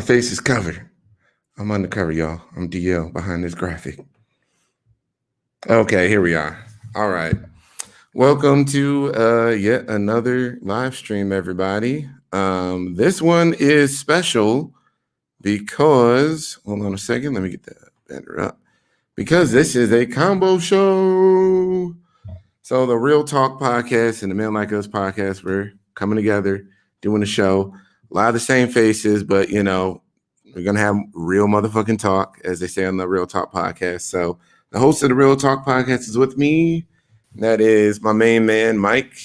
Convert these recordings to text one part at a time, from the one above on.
face is covered. I'm undercover, y'all. I'm DL behind this graphic. Okay, here we are. All right. Welcome to yet another live stream, everybody. This one is special because, hold on a second, let me get that banner up. Because this is a combo show. So the Real Talk podcast and the Men Like Us podcast, we're coming together, doing a show. A lot of the same faces, but we're going to have real motherfucking talk, as they say on the Real Talk podcast. So the host of the Real Talk podcast is with me. That is my main man, Mike.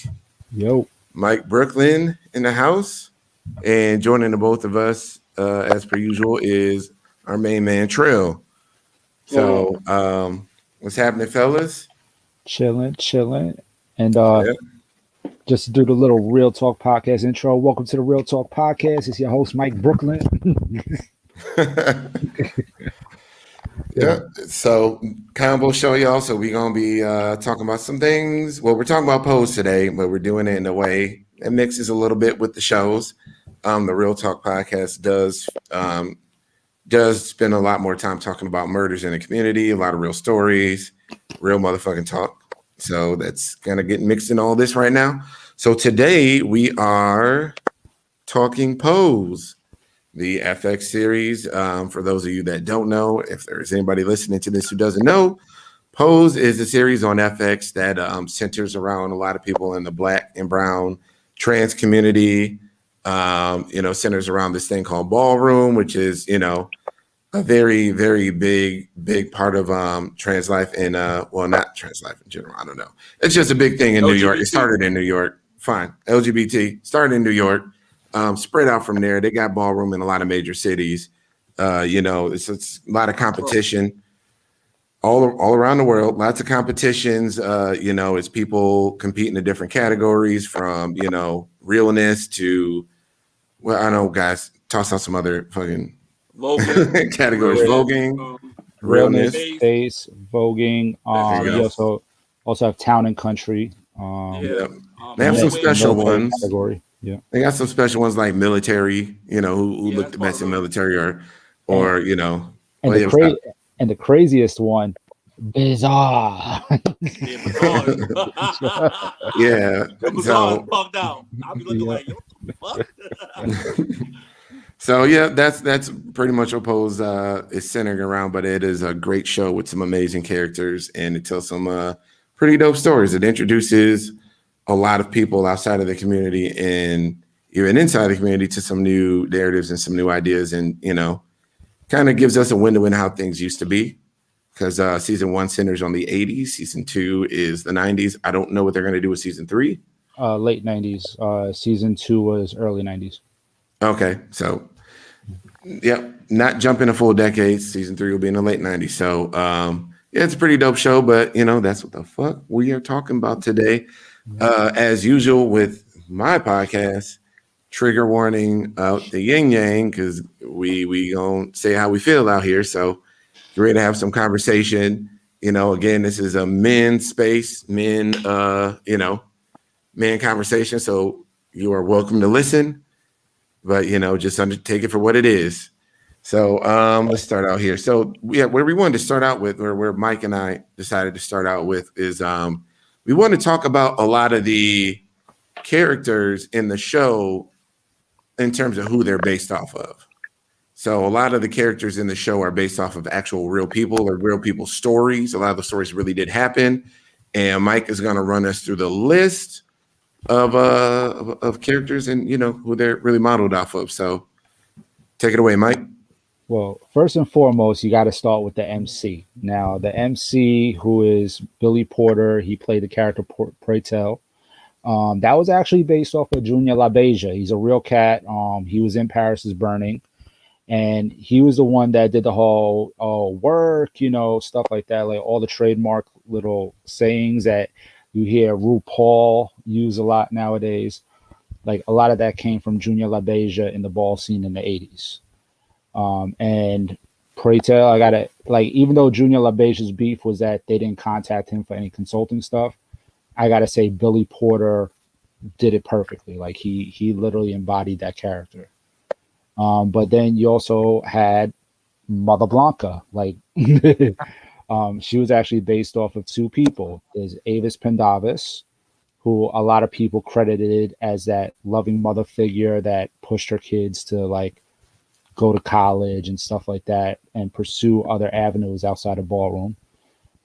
Yo. Mike Brooklyn in the house. And joining the both of us, as per usual, is our main man, Trill. So what's happening, fellas? Chilling. And just to do the little Real Talk podcast intro. Welcome to the Real Talk podcast. It's your host, Mike Brooklyn. Yeah. So combo show, y'all. So we're gonna be talking about some things. Well, we're talking about Pose today, but we're doing it in a way that mixes a little bit with the shows. The Real Talk podcast does spend a lot more time talking about murders in the community, a lot of real stories, real motherfucking talk. So that's gonna get mixed in all this right now. So today we are talking Pose, the FX series. For those of you that don't know, if there's anybody listening to this who doesn't know, Pose is a series on FX that centers around a lot of people in the Black and brown trans community. Centers around this thing called ballroom, which is a very, very big part of trans life and not trans life in general. I don't know. It's just a big thing in LGBT. New York. It started in New York. Fine. LGBT started in New York. Spread out from there. They got ballroom in a lot of major cities. It's a lot of competition all around the world. Lots of competitions. It's people competing in different categories from, realness to, well, I know, guys, toss out some other fucking categories. Voguing, realness, face, voguing. You also have town and country. They have some special ones. Category. Yeah, they got some special ones like military. Who look the best in military, or and the craziest one, bizarre. Yeah. So fucked out. I'll be looking like, what the fuck? So yeah, that's pretty much what Pose is centering around, but it is a great show with some amazing characters, and it tells some pretty dope stories. It introduces a lot of people outside of the community and even inside the community to some new narratives and some new ideas, and kind of gives us a window in how things used to be. Because season 1 centers on the 80s, season 2 is the 90s. I don't know what they're going to do with season 3. Late 90s. Season 2 was early 90s. Okay, so not jumping a full decade. Season 3 will be in the late 90s. So it's a pretty dope show, but that's what the fuck we are talking about today. As usual with my podcast, trigger warning out the yin yang, because we gonna say how we feel out here. So you're ready to have some conversation. Again, this is a men's space, men conversation. So you are welcome to listen, but just take it for what it is. So let's start out here. So where we wanted to start out with, or where Mike and I decided to start out with, is we want to talk about a lot of the characters in the show in terms of who they're based off of. So a lot of the characters in the show are based off of actual real people or real people's stories. A lot of the stories really did happen. And Mike is going to run us through the list of characters and, who they're really modeled off of. So take it away, Mike. Well, first and foremost, you got to start with the MC. Now, the MC, who is Billy Porter, he played the character Pray Tell. That was actually based off of Junior LaBeija. He's a real cat. He was in Paris is Burning. And he was the one that did the whole work, stuff like that, like all the trademark little sayings that you hear RuPaul use a lot nowadays. Like a lot of that came from Junior LaBeija in the ball scene in the 80s. And Pray Tell, even though Junior LaBeija's beef was that they didn't contact him for any consulting stuff, I got to say Billy Porter did it perfectly. Like he literally embodied that character. But then you also had Mother Blanca. Like, she was actually based off of two people. There's Avis Pendavis, who a lot of people credited as that loving mother figure that pushed her kids to like go to college and stuff like that and pursue other avenues outside of ballroom.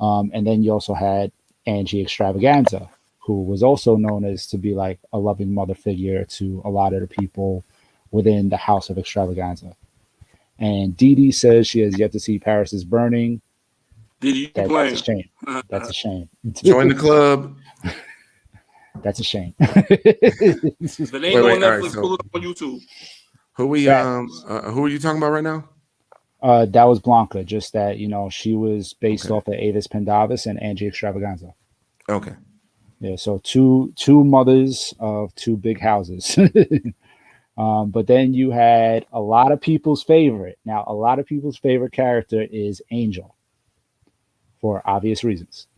And then you also had Angie Extravaganza, who was also known as to be like a loving mother figure to a lot of the people within the House of Extravaganza. And Dee Dee says she has yet to see Paris is Burning. Did you That's a playing? shame. That's a shame. Join the club. That's a shame. If it ain't on Wait, all right, Netflix, so- pull it up on YouTube. Who are you talking about right now? That was Blanca. Just that she was based Okay. off of Avis Pendavis and Angie Extravaganza. Okay. Yeah, so two mothers of two big houses. But then you had a lot of people's favorite. Now, a lot of people's favorite character is Angel, for obvious reasons.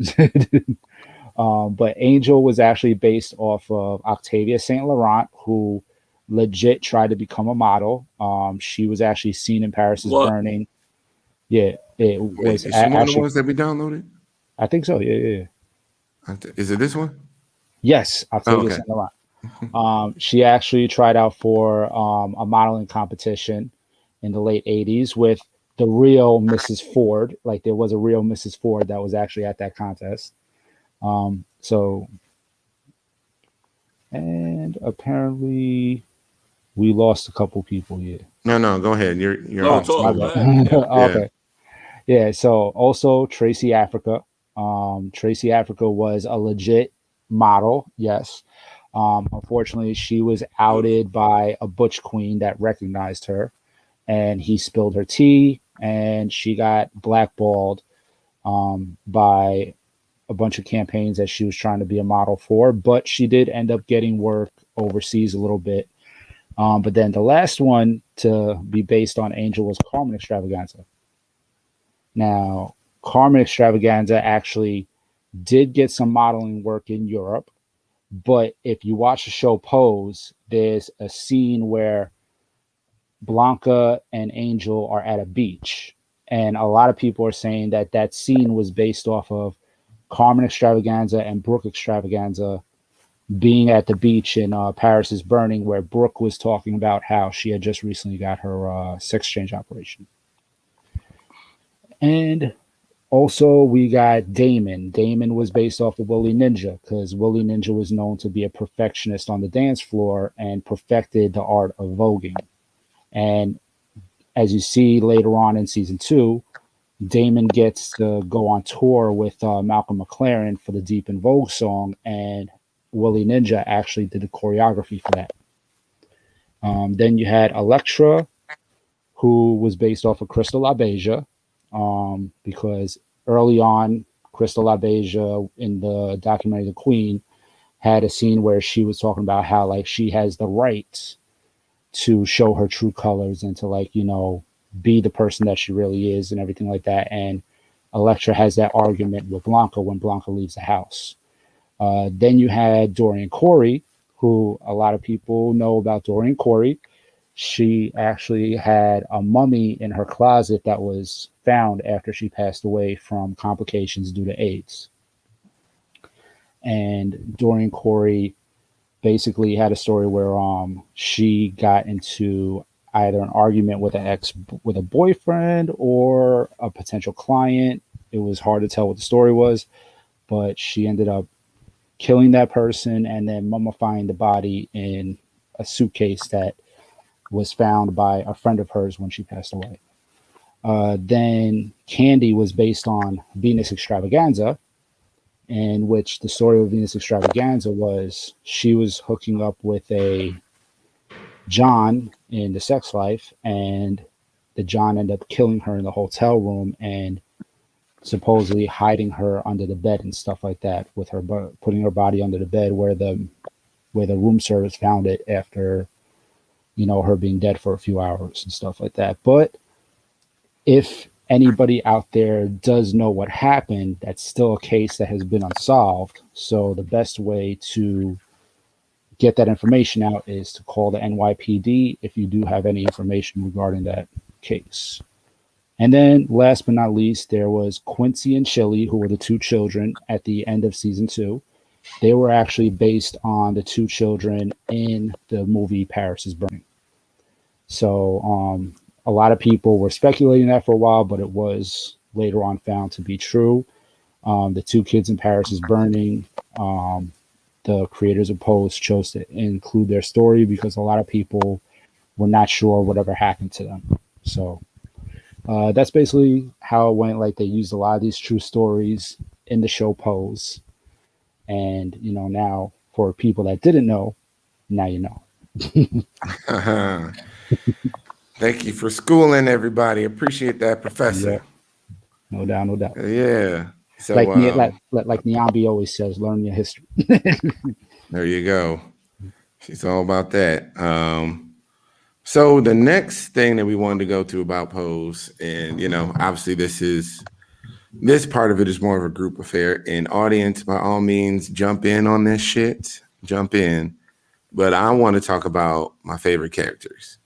But Angel was actually based off of Octavia Saint Laurent, who legit tried to become a model. She was actually seen in Paris is What? Burning. Yeah, it Wait, was is she one of the actually. ones that we downloaded? I think so. Yeah. Is it this one? Yes, Octavia okay. Saint Laurent. She actually tried out for a modeling competition in the late 80s with the real Mrs. Ford. Like there was a real Mrs. Ford that was actually at that contest. And apparently we lost a couple people here. No, go ahead. You're No, on. talk. My Go bad. ahead. Yeah. Okay. Yeah. So also Tracy Africa. Tracy Africa was a legit model. Yes. Unfortunately, she was outed by a butch queen that recognized her, and he spilled her tea, and she got blackballed by a bunch of campaigns that she was trying to be a model for. But she did end up getting work overseas a little bit. But then the last one to be based on Angel was Carmen Extravaganza. Now, Carmen Extravaganza actually did get some modeling work in Europe. But if you watch the show Pose, there's a scene where Blanca and Angel are at a beach. And a lot of people are saying that that scene was based off of Carmen Extravaganza and Brooke Extravaganza being at the beach in Paris is Burning, where Brooke was talking about how she had just recently got her sex change operation. And also, we got Damon. Damon was based off of Willie Ninja because Willie Ninja was known to be a perfectionist on the dance floor and perfected the art of voguing. And as you see later on in season 2, Damon gets to go on tour with Malcolm McLaren for the Deep in Vogue song, and Willie Ninja actually did the choreography for that. Then you had Elektra, who was based off of Crystal LaBeija, because early on, Crystal LaBeija in the documentary The Queen had a scene where she was talking about how like she has the right to show her true colors and to like be the person that she really is and everything like that. And Elektra has that argument with Blanca when Blanca leaves the house. Then you had Dorian Corey, who a lot of people know about Dorian Corey. She actually had a mummy in her closet that was found after she passed away from complications due to AIDS. And Dorian Corey basically had a story where she got into either an argument with with a boyfriend or a potential client. It was hard to tell what the story was, but she ended up killing that person and then mummifying the body in a suitcase that was found by a friend of hers when she passed away. Then Candy was based on Venus Extravaganza, in which the story of Venus Extravaganza was she was hooking up with a John in the sex life, and the John ended up killing her in the hotel room and supposedly hiding her under the bed and stuff like that, with her putting her body under the bed where the room service found it after her being dead for a few hours and stuff like that. But if anybody out there does know what happened, that's still a case that has been unsolved. So the best way to get that information out is to call the NYPD if you do have any information regarding that case. And then, last but not least, there was Quincy and Chili, who were the two children at the end of season 2. They were actually based on the two children in the movie Paris is Burning. So a lot of people were speculating that for a while, but it was later on found to be true. The two kids in Paris is Burning. The creators of Pose chose to include their story because a lot of people were not sure whatever happened to them. So that's basically how it went. Like, they used a lot of these true stories in the show Pose. And, now for people that didn't know, now you know. Thank you for schooling everybody. Appreciate that, Professor. Yeah. No doubt, no doubt. Yeah. So like Nyambi always says, learn your history. There you go. She's all about that. So the next thing that we wanted to go to about Pose, and obviously this part of it is more of a group affair. And audience, by all means, jump in on this shit. Jump in. But I want to talk about my favorite characters.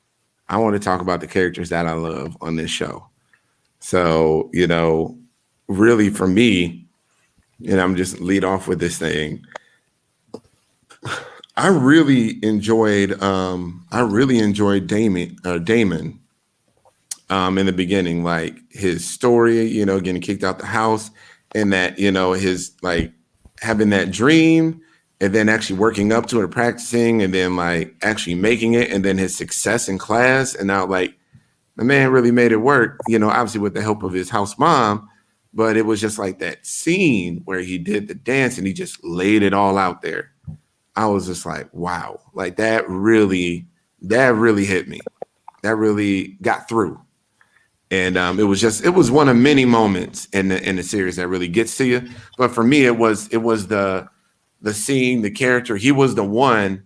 I want to talk about the characters that I love on this show. So, really for me, and I'm just lead off with this thing. I really enjoyed Damon in the beginning, like his story, getting kicked out the house, and that, his like having that dream and then actually working up to it, practicing, and then like actually making it, and then his success in class. And now like the man really made it work, obviously with the help of his house mom. But it was just like that scene where he did the dance and he just laid it all out there. I was just like, wow, like that really hit me. That really got through. And it was one of many moments in the series that really gets to you. But for me, it was the scene, the character. He was the one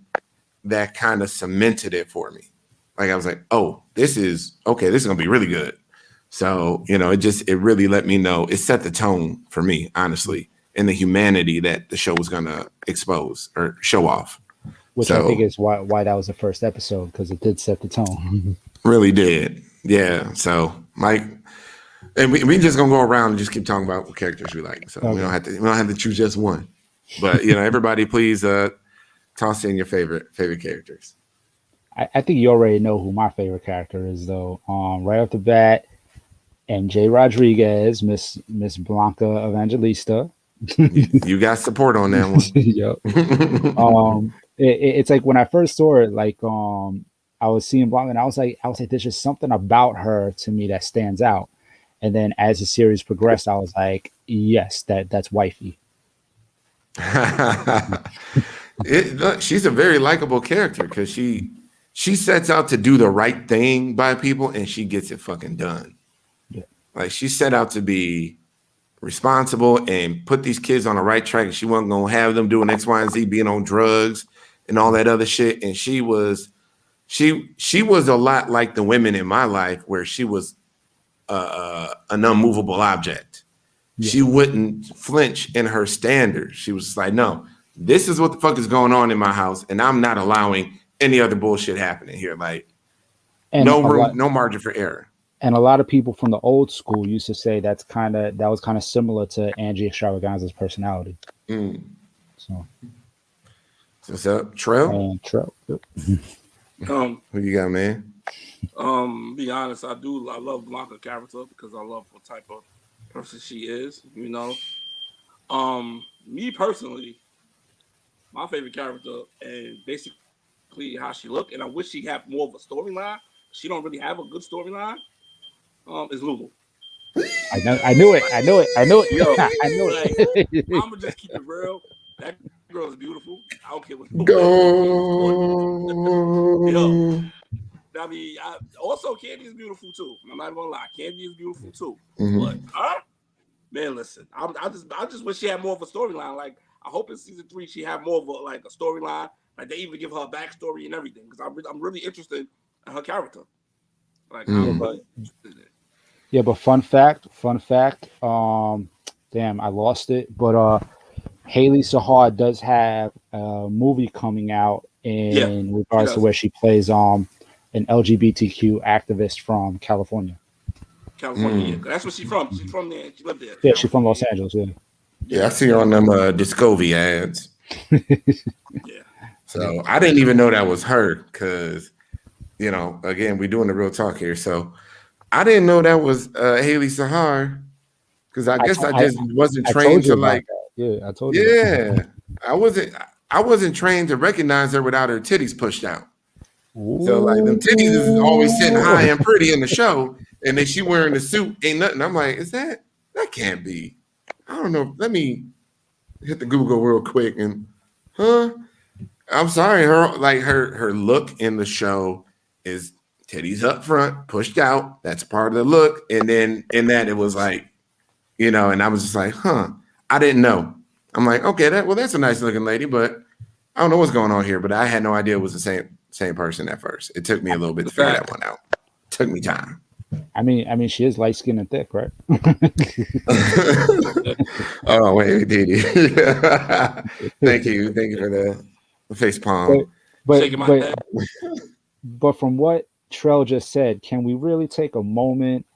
that kind of cemented it for me. Like I was like, oh, this is gonna be really good. So, it really let me know. It set the tone for me, honestly, and the humanity that the show was gonna expose or show off. Which I think is why that was the first episode, because it did set the tone. Really did. Yeah. So Mike, and we just gonna go around and just keep talking about what characters we like. So we don't have to choose just one. But everybody please toss in your favorite characters. I think you already know who my favorite character is, though. Right off the bat, MJ Rodriguez, Miss Blanca Evangelista. You got support on that one. Yep. It's like when I first saw it, like I was seeing Blanca, and I was like, there's just something about her to me that stands out. And then as the series progressed, I was like, yes, that's wifey. She's a very likable character because she sets out to do the right thing by people and she gets it fucking done. Yeah. Like she set out to be responsible and put these kids on the right track. And she wasn't gonna have them doing X, Y, and Z, being on drugs and all that other shit. And she was a lot like the women in my life, where she was an unmovable object. Yeah. She wouldn't flinch in her standards. She was like, no, this is what the fuck is going on in my house, and I'm not allowing any other bullshit happening here. Like, no room, no margin for error. And a lot of people from the old school used to say that was kind of similar to Angie Extravaganza's personality. Mm. So what's up, Trell? Trell. Who you got, man? Be honest, I love Blanca's character because I love what type of person she is. Me personally, my favorite character and basically how she look, and I wish she had more of a storyline. She don't really have a good storyline. Is Lulu. I knew it. Yo, I knew it. I'm gonna just keep it real. That girl is beautiful. I don't care what. Yo, I mean, also Candy is beautiful too. I'm not gonna lie, Candy is beautiful too. Mm-hmm. But man, listen, I just wish she had more of a storyline. Like, I hope in season 3 she have more of a storyline. Like, they even give her a backstory and everything, because I'm really interested in her character. Like, yeah, but fun fact. Damn, I lost it. But Haley Sahar does have a movie coming out Yeah, in she regards to does. where she plays an LGBTQ activist from California. California, yeah. That's where she's from. She's from there. She lived there. Yeah, she's from California, Los yeah. Angeles. Yeah. Yeah, I Yeah, see her on them Discovery ads. yeah. So I didn't even know that was her because, again, we're doing the real talk here. So I didn't know that was Haley Sahar because I guess I just wasn't I trained told you to about like, that. Yeah, I told you. yeah, I wasn't trained to recognize her without her titties pushed out. So like them titties is always sitting high and pretty in the show, and then she wearing the suit, ain't nothing. I'm like, that can't be. I don't know. Let me hit the Google real quick and I'm sorry, her look in the show is titties up front, pushed out. That's part of the look. And then in that it was like, and I was just like, I didn't know. I'm like, okay, that's a nice looking lady, but I don't know what's going on here. But I had no idea it was the same person at first. It took me a little bit to figure that one out. Took me time. I mean, she is light skinned and thick, right? Oh wait, did he? Thank you for the face palm. Shaking my head. But from what Trell just said, can we really take a moment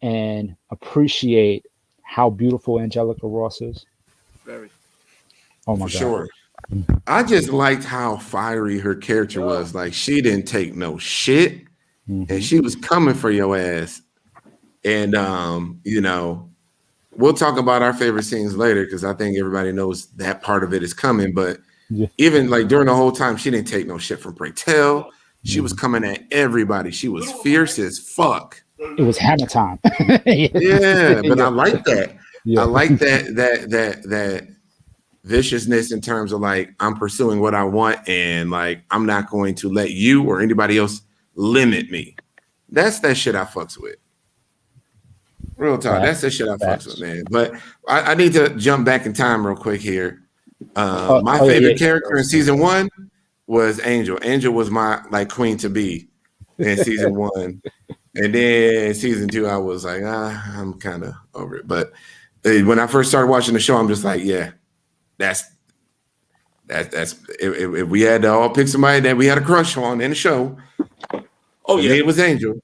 and appreciate how beautiful Angelica Ross is? Very. Oh my For God. sure. I just liked how fiery her character was. Like she didn't take no shit, and she was coming for your ass. And we'll talk about our favorite scenes later because I think everybody knows that part of it is coming. But even like during the whole time, she didn't take no shit from Braytel. She was coming at everybody. She was fierce as fuck. It was hammer time. Yeah, but I like that. Yeah. I like that viciousness in terms of like I'm pursuing what I want and like I'm not going to let you or anybody else limit me. That's that shit I fucks with. Real talk. That's the shit I fucks with, man. But I need to jump back in time real quick here. My favorite character in season 1 was Angel. Angel was my like queen to be in season 1. And then season 2, I was like, I'm kind of over it. But when I first started watching the show, I'm just like, yeah, that's if we had to all pick somebody that we had a crush on in the show. Oh yeah, it was Angel.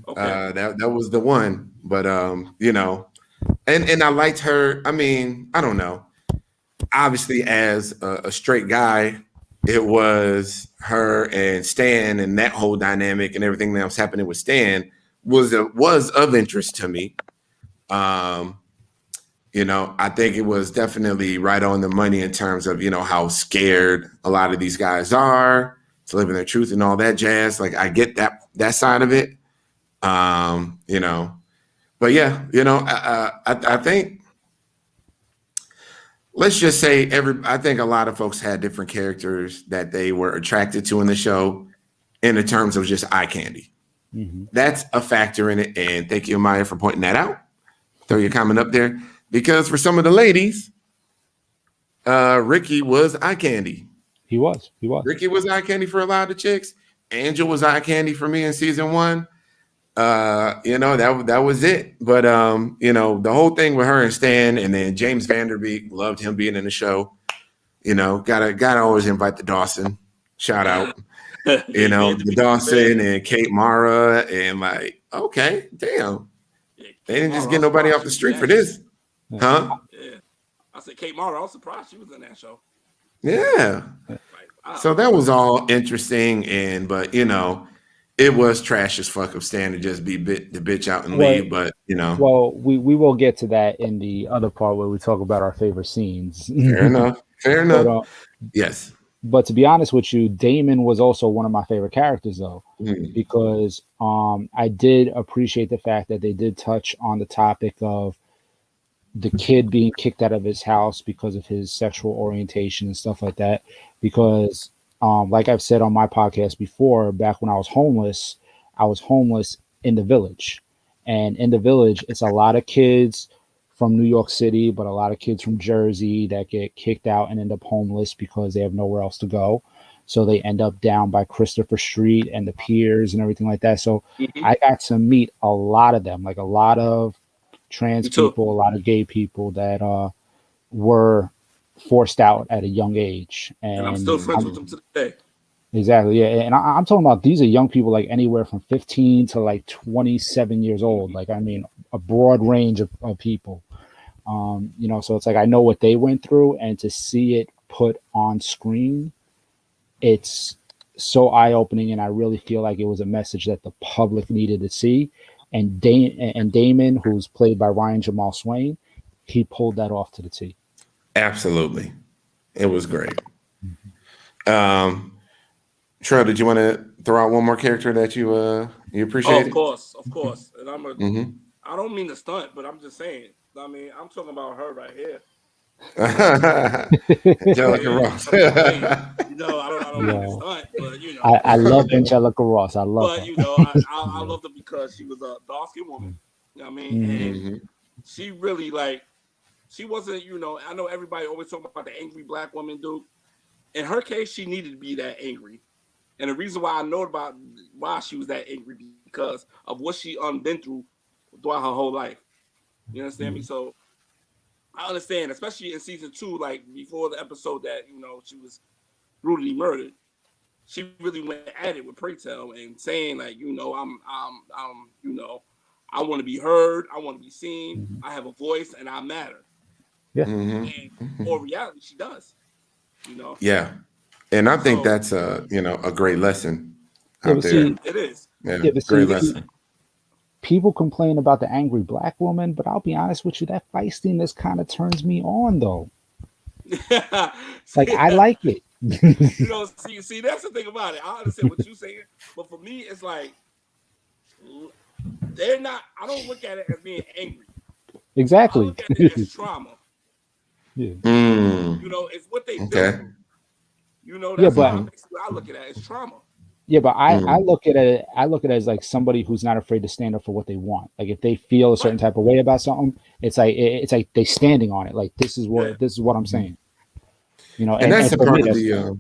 Okay. That was the one. But and I liked her. I mean, I don't know. Obviously, as a straight guy, it was her and Stan and that whole dynamic and everything that was happening with Stan was of interest to me. I think it was definitely right on the money in terms of, how scared a lot of these guys are to live in their truth and all that jazz. Like I get that side of it. But yeah, I think let's just say I think a lot of folks had different characters that they were attracted to in the show in the terms of just eye candy. That's a factor in it. And thank you, Maya, for pointing that out. Throw your comment up there. Because for some of the ladies, Ricky was eye candy. He was. Ricky was eye candy for a lot of the chicks. Angel was eye candy for me in season 1. That was it. But the whole thing with her and Stan, and then James Vanderbeek, loved him being in the show. Gotta always invite the Dawson. Shout out. The Dawson and Kate Mara, and like, okay, damn. They didn't just get nobody off the street for this. Huh? Yeah. I said Kate Mara. I was surprised she was in that show. Yeah. So that was all interesting, but it was trash as fuck of Stan to just be the bitch out and leave. But well, we will get to that in the other part where we talk about our favorite scenes. Fair enough. But, yes. But to be honest with you, Damon was also one of my favorite characters, though, because I did appreciate the fact that they did touch on the topic of the kid being kicked out of his house because of his sexual orientation and stuff like that. Because, like I've said on my podcast before, back when I was homeless in the village. And in the village, it's a lot of kids from New York City, but a lot of kids from Jersey that get kicked out and end up homeless because they have nowhere else to go. So they end up down by Christopher Street and the piers and everything like that. So I got to meet a lot of them, like a lot of trans people, a lot of gay people that were forced out at a young age. And I'm still friends with them to this day. Exactly. Yeah. And I'm talking about these are young people like anywhere from 15 to like 27 years old. Like, I mean, a broad range of people. So it's like I know what they went through, and to see it put on screen, it's so eye opening. And I really feel like it was a message that the public needed to see. And Damon, who's played by Ryan Jamal Swain, he pulled that off to the T. Absolutely. It was great. Trell, did you want to throw out one more character that you Oh, appreciated? of course. And Mm-hmm. I don't mean to stunt, but I'm just saying. I mean, I'm talking about her right here. Angelica Ross. I don't mean to Yeah. stunt, but I love Angelica Ross. I love but her. I loved her because she was a dark skinned woman. You know what I mean? Mhm. And she really she wasn't, I know everybody always talk about the angry black woman, dude. In her case, she needed to be that angry. And the reason why I know about why she was that angry because of what she been through throughout her whole life. You understand me? So I understand, especially in season 2, like before the episode that she was brutally murdered. She really went at it with Praytel and saying like, I want to be heard, I want to be seen, Mhm. I have a voice, and I matter. Yeah. And for reality, she does. Yeah. And I think So that's a great lesson Yeah, out but there. see, it is. Yeah, yeah, but great see, lesson. people complain about the angry black woman, but I'll be honest with you, that feistiness kind of turns me on, though. Like, I like it. see, that's the thing about it. I understand what you're saying, but for me, it's like they're not. I don't look at it as being angry. I Exactly. look at it as trauma. Yeah. It's what they've been Okay. through. Yeah, That's but how basically I look at it as trauma. yeah, but I look at it. I look at it as like somebody who's not afraid to stand up for what they want. Like if they feel a Right. certain type of way about something, it's like they standing on it. Like this is Yeah. what I'm saying. And that's And a for me, part of that's the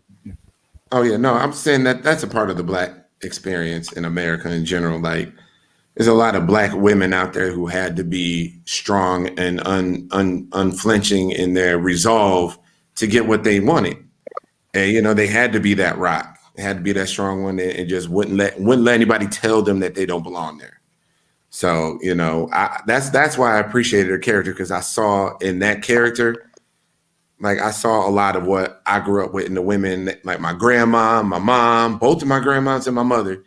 oh yeah, no, I'm saying that's a part of the black experience in America in general. Like there's a lot of black women out there who had to be strong and unflinching in their resolve to get what they wanted. And they had to be that rock. They had to be that strong one and just wouldn't let anybody tell them that they don't belong there. So, that's why I appreciated her character because I saw in that character, like I saw a lot of what I grew up with in the women, like my grandma, my mom, both of my grandmas and my mother,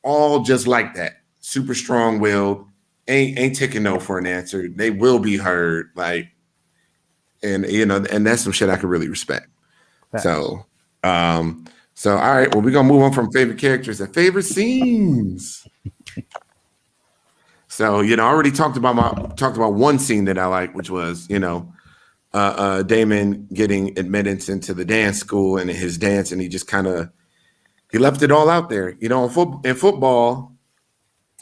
all just like that. Super strong willed, ain't taking no for an answer. They will be heard. Like, and that's some shit I could really respect. facts. So, so all right, well, we're gonna move on from favorite characters to favorite scenes. So, I already talked about one scene that I like, which was, Damon getting admittance into the dance school and his dance, and he just he left it all out there. In football,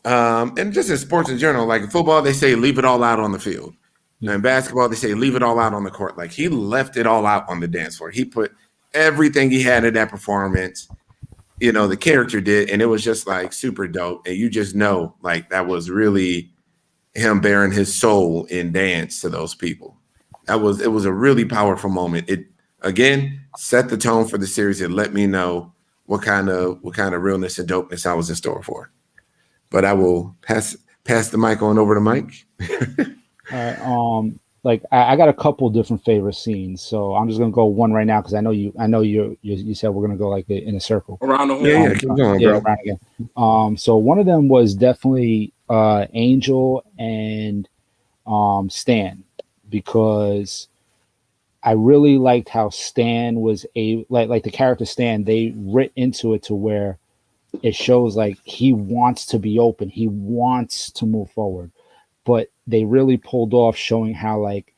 and just in sports in general, like in football, they say leave it all out on the field. Yeah. In basketball, they say leave it all out on the court. Like he left it all out on the dance floor. He put everything he had in that performance. The character did, and it was just like super dope. And you just know, like that was really him bearing his soul in dance to those people. It was a really powerful moment. It again set the tone for the series and let me know what kind of realness and dopeness I was in store for. But I will pass the mic on over to Mike. All right. Like I got a couple different favorite scenes, so I'm just gonna go one right now because I know you said we're gonna go like in a circle. Around the horn. Yeah, keep going, Yeah, bro. around again. So one of them was definitely Angel and Stan because I really liked how Stan was like the character Stan. They writ into it to where it shows like he wants to be open, he wants to move forward, but they really pulled off showing how like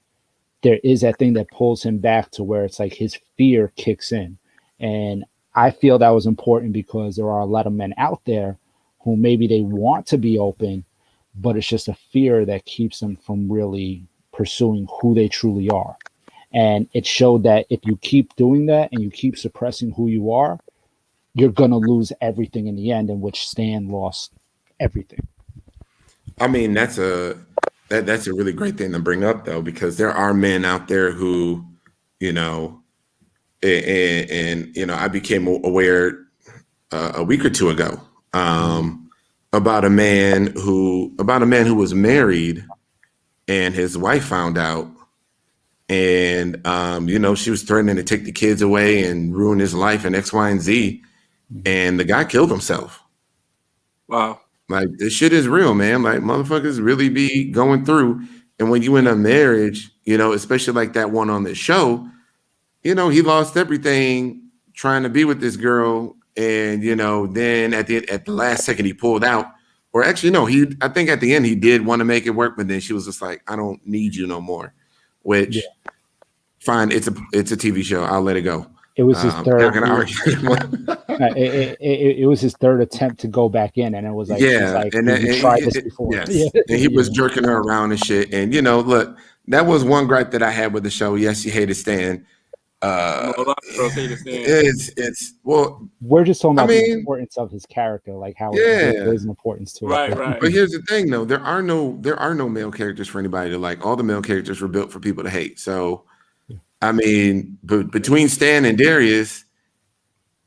there is that thing that pulls him back to where it's like his fear kicks in. And I feel that was important because there are a lot of men out there who maybe they want to be open, but it's just a fear that keeps them from really pursuing who they truly are. And it showed that if you keep doing that and you keep suppressing who you are, you're going to lose everything in the end, in which Stan lost everything. I mean, that's a really great thing to bring up though, because there are men out there who, you know, and I became aware a week or two ago, about a man who was married, and his wife found out, and she was threatening to take the kids away and ruin his life and X, Y, and Z, and the guy killed himself. Wow. Like, this shit is real, man. Like, motherfuckers really be going through. And when you in a marriage, especially like that one on the show, he lost everything trying to be with this girl. And, then at the last second he pulled out. Or actually, no, I think at the end he did want to make it work, but then she was just like, I don't need you no more. Which, fine, it's a TV show. I'll let it go. It was his third. Not gonna argue. It was his third attempt to go back in, and it was like, we tried this before. Yes. And he was jerking her around and shit. And look, that was one gripe that I had with the show. Yes, you hated Stan. A lot of girls hate Stan. It's well. We're just talking about the importance of his character, like how there's an importance to it. Right. But here's the thing, though: there are no male characters for anybody to like. All the male characters were built for people to hate. So. I mean, between Stan and Darius,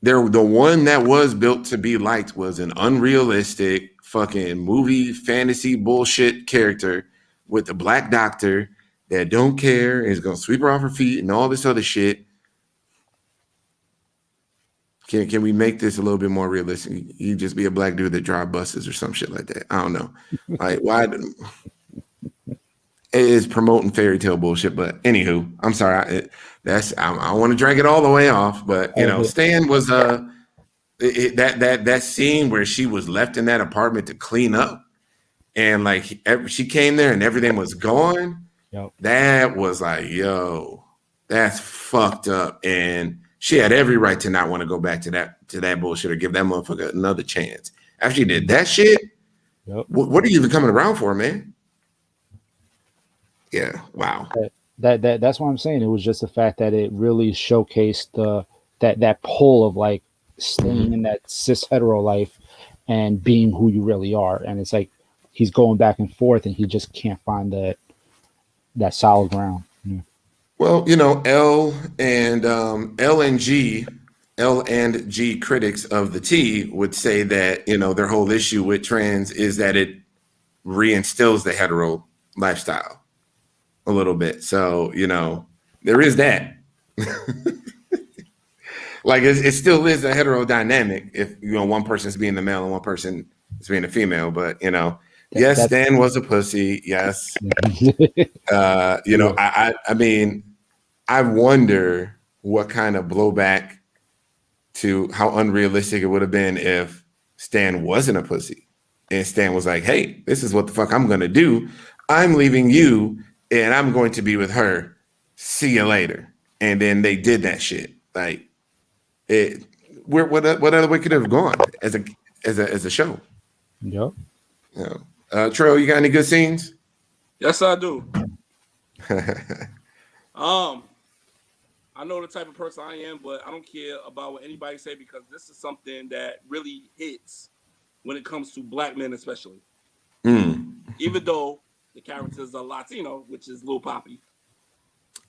the one that was built to be liked was an unrealistic fucking movie fantasy bullshit character with a black doctor that don't care and is gonna sweep her off her feet and all this other shit. Can we make this a little bit more realistic? You just be a black dude that drive buses or some shit like that. I don't know. Like, why? It is promoting fairy tale bullshit, but anywho, I'm sorry. I want to drag it all the way off, but Stan was that scene where she was left in that apartment to clean up, and like she came there and everything was gone. Yep. That was like, yo, that's fucked up, and she had every right to not want to go back to that bullshit or give that motherfucker another chance after she did that shit. Yep. What are you even coming around for, man? Yeah, wow. That's what I'm saying. It was just the fact that it really showcased that pull of like staying in that cis hetero life and being who you really are. And it's like he's going back and forth, and he just can't find that solid ground. Yeah. Well, L and G critics of the T would say that their whole issue with trans is that it reinstills the hetero lifestyle a little bit. So, there is that. Like, it still is a hetero dynamic if, one person's being the male and one person is being the female. But, yes, Stan was a pussy. Yes. I mean, I wonder what kind of blowback to how unrealistic it would have been if Stan wasn't a pussy. And Stan was like, hey, this is what the fuck I'm going to do. I'm leaving you and I'm going to be with her. See you later. And then they did that shit. Like, what other way could it have gone as a show? Yep. Trail, you got any good scenes? Yes, I do. I know the type of person I am, but I don't care about what anybody say because this is something that really hits when it comes to black men, especially. Even though the characters are Latino, which is Lil Poppy.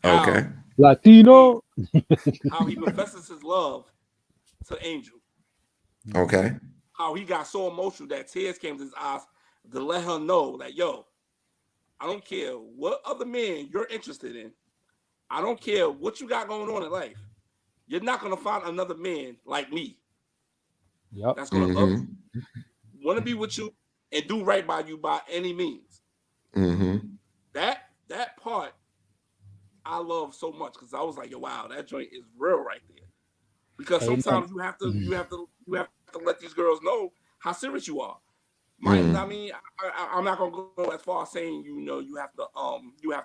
Okay. Latino. How he professes his love to Angel. Okay. How he got so emotional that tears came to his eyes to let her know that, yo, I don't care what other men you're interested in. I don't care what you got going on in life. You're not going to find another man like me. Yep. That's going to love you, want to be with you, and do right by you by any means. That part I love so much because I was like, yo, wow, that joint is real right there. Because sometimes you have to let these girls know how serious you are. I mean, I'm not gonna go as far as saying you have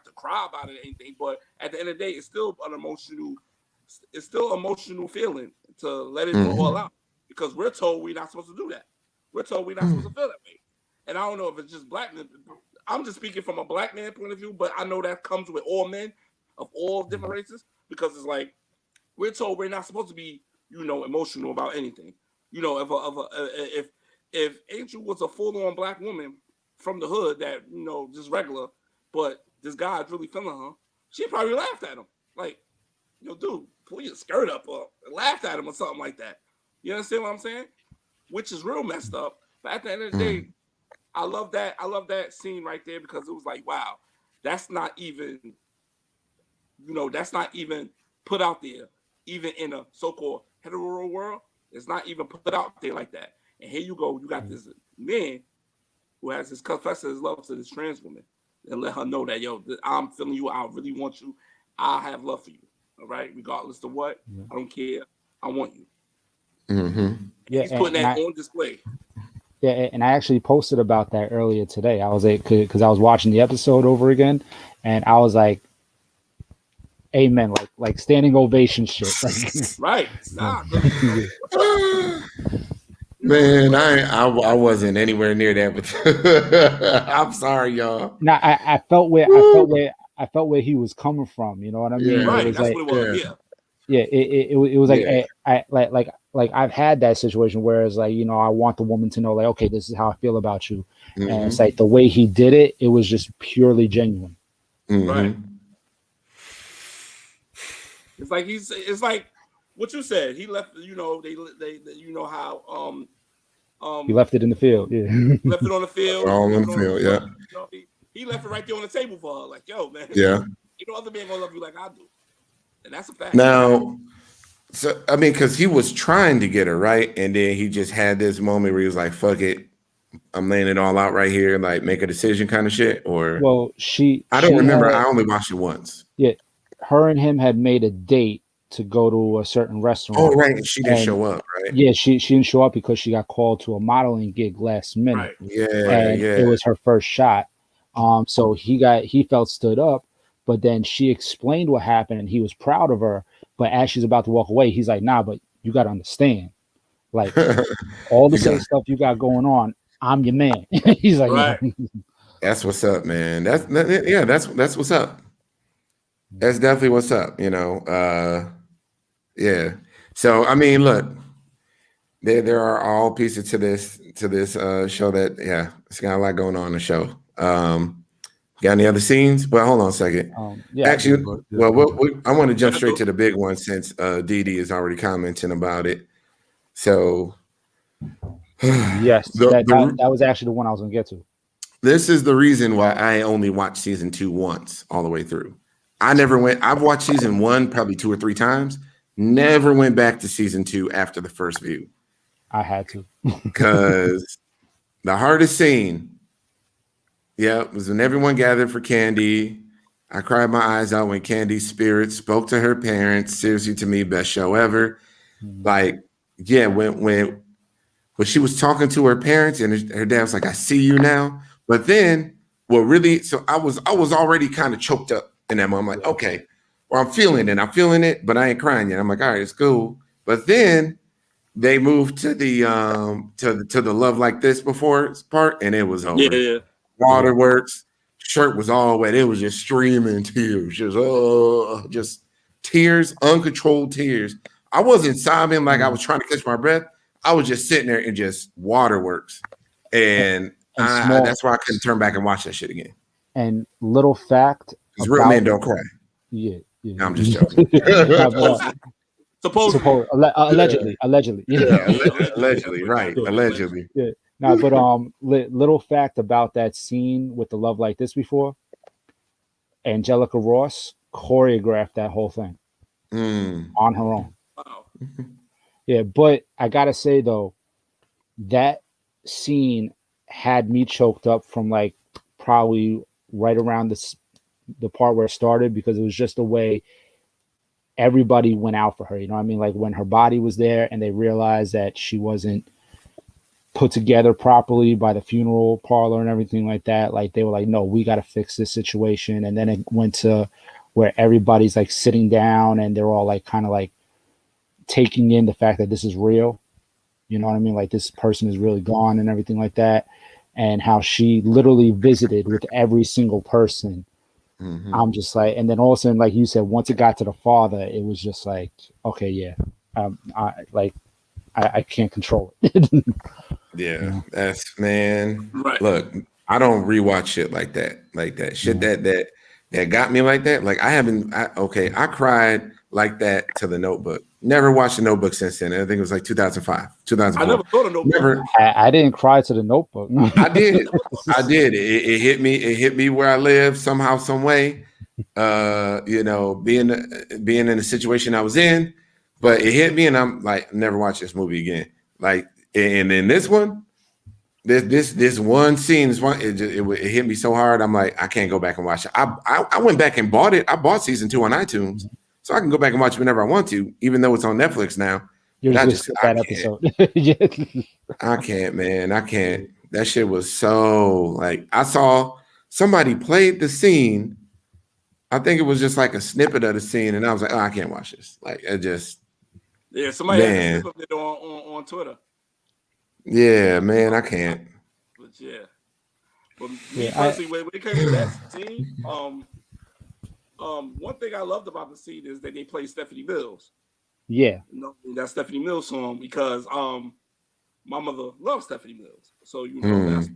to cry about it or anything, but at the end of the day, it's still emotional feeling to let it all out because we're told we're not supposed to do that. We're told we're not supposed to feel that way, and I don't know if it's just black men. I'm just speaking from a black man point of view, but I know that comes with all men of all different races because it's like we're told we're not supposed to be emotional about anything. If Angel was a full-on black woman from the hood that, just regular, but this guy is really feeling her, she probably laughed at him. Like, dude, pull your skirt up or laughed at him or something like that. You understand what I'm saying? which is real messed up. But at the end of the day, I love that scene right there because it was like, wow, that's not even, that's not even put out there, even in a so-called hetero world. It's not even put out there like that. And here you go, you got this man who has his confessing his love to this trans woman and let her know that, yo, I'm feeling you. I really want you. I have love for you. All right, regardless of what, I don't care. I want you. Yeah, he's putting that on display. Yeah, and I actually posted about that earlier today. I was like, because I was watching the episode over again, and I was like, "Amen!" Like standing ovation shit. Like, right? Nah, man, I wasn't anywhere near that. But I'm sorry, y'all. Now I felt where he was coming from. You know what I mean? Yeah, right. It was That's like, what it was. Yeah, it was like I like I've had that situation where it's like, I want the woman to know, like, okay, this is how I feel about you, and it's like the way he did it, it was just purely genuine. Right. It's like what you said. He left. They how he left it in the field. Yeah, left it on the field. All in the field. Yeah. He left it right there on the table for her. Like, yo, man. Yeah. Other man gonna love you like I do. And that's a fact. Now, so I mean, because he was trying to get her right, and then he just had this moment where he was like, "Fuck it, I'm laying it all out right here, like make a decision, kind of shit." Or well, I don't remember. I only watched it once. Yeah, her and him had made a date to go to a certain restaurant. Oh, right, and she didn't show up, right? Yeah, she didn't show up because she got called to a modeling gig last minute. Right. Yeah, it was her first shot. So he felt stood up. But then she explained what happened, and he was proud of her. But as she's about to walk away, he's like, "Nah, but you got to understand, like all the same stuff you got going on. I'm your man." He's like, right. That's what's up, man. That's what's up. That's definitely what's up. Yeah. So I mean, look, there are all pieces to this show that it's got a lot going on in the show. Got any other scenes? Well, hold on a second. Actually, I want to jump straight to the big one since Dee Dee is already commenting about it. So, yes, that was actually the one I was going to get to. This is the reason why I only watched season 2 once all the way through. I've watched season 1 probably 2 or 3 times. Never went back to season 2 after the first view. I had to. Because the hardest scene, was when everyone gathered for Candy. I cried my eyes out when Candy's spirit spoke to her parents. Seriously, to me, best show ever. Like, when she was talking to her parents and her dad was like, "I see you now." But then so I was already kind of choked up in that moment. I'm like, okay, well, I'm feeling it, but I ain't crying yet. I'm like, all right, it's cool. But then they moved to the to the Love Like This Before part, and it was over. Yeah. Waterworks, shirt was all wet. It was just streaming tears, just tears, uncontrolled tears. I wasn't sobbing like I was trying to catch my breath. I was just sitting there and just waterworks. And that's why I couldn't turn back and watch that shit again. And little fact, because real men don't cry. Yeah. No, I'm just joking. Allegedly. Allegedly, right. Allegedly. Yeah. No, but little fact about that scene with the Love Like This Before, Angelica Ross choreographed that whole thing on her own. Wow. Yeah, but I gotta say though, that scene had me choked up from like probably right around the part where it started, because it was just the way everybody went out for her. You know what I mean? Like when her body was there and they realized that she wasn't put together properly by the funeral parlor and everything like that. Like they were like, no, we got to fix this situation. And then it went to where everybody's like sitting down and they're all like kind of like taking in the fact that this is real. You know what I mean? Like this person is really gone and everything like that. And how she literally visited with every single person. Mm-hmm. I'm just like, and then all of a sudden, like you said, once it got to the father, it was just like, okay, yeah, I can't control it. Yeah, that's, man. Right. Look, I don't rewatch shit like that. Shit that got me like that. Like I cried like that to The Notebook. Never watched The Notebook since then. I think it was like 2005, 2004. I never thought of Notebook. Never. I didn't cry to The Notebook. I did. I did. It hit me. It hit me where I live somehow, some way. You know, being in the situation I was in, but it hit me, and I'm like, never watch this movie again. Like, and in this one, this one scene, it hit me so hard. I'm like, I can't go back and watch it. I went back and bought it. I bought season 2 on iTunes, so I can go back and watch it whenever I want to, even though it's on Netflix now. You're just that episode. Yeah. I can't, man. I can't. That shit was so like, I saw somebody played the scene. I think it was just like a snippet of the scene, and I was like, oh, I can't watch this. Like, it just, yeah, somebody had to it on Twitter. Yeah, man, I can't. But yeah, but me personally, when it came to that scene, one thing I loved about the scene is that they played Stephanie Mills. Yeah, you know, that Stephanie Mills song, because my mother loves Stephanie Mills, so you know that's,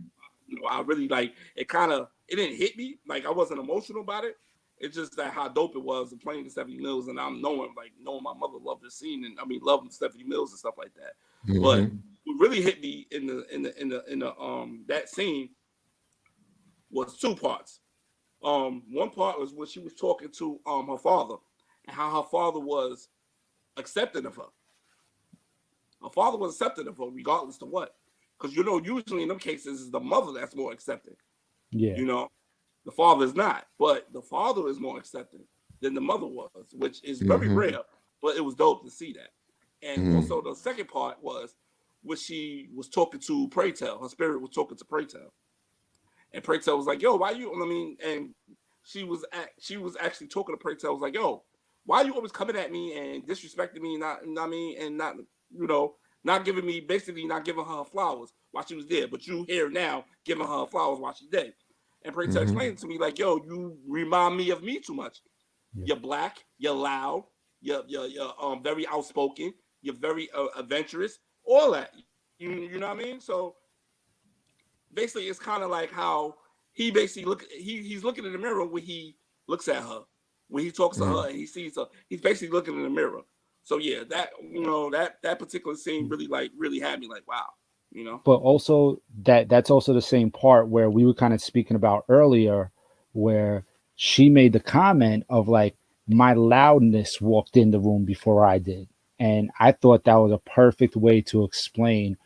you know, I really like it. It didn't hit me, like I wasn't emotional about it. It's just that how dope it was, and playing the Stephanie Mills, and I'm knowing my mother loved this scene, and I mean loving Stephanie Mills and stuff like that. But what really hit me in the that scene was 2 parts. One part was when she was talking to her father, and how her father was accepting of her. Her father was accepting of her regardless to what, because you know usually in them cases it's the mother that's more accepting. Yeah, you know. The father is not, but the father is more accepting than the mother was, which is very rare, but it was dope to see that. And also the second part was when she was talking to Pray Tell. Her spirit was talking to Pray Tell. And Pray Tell was like, yo, why you, I mean, and she was actually talking to Pray Tell, was like, yo, why you always coming at me and disrespecting me, not you know, not giving me, basically not giving her flowers while she was there, but you here now giving her flowers while she's dead. And Pray Tell explained to me, like, yo, you remind me of me too much. Yeah. You're black, you're loud, you're very outspoken, you're very adventurous, all that. You know what I mean? So basically, it's kind of like how he basically he's looking in the mirror when he looks at her, when he talks to her and he sees her. He's basically looking in the mirror. So yeah, that, you know, that particular scene really had me like, wow. You know, but also that's also the same part where we were kind of speaking about earlier, where she made the comment of like, my loudness walked in the room before I did, and I thought that was a perfect way to explain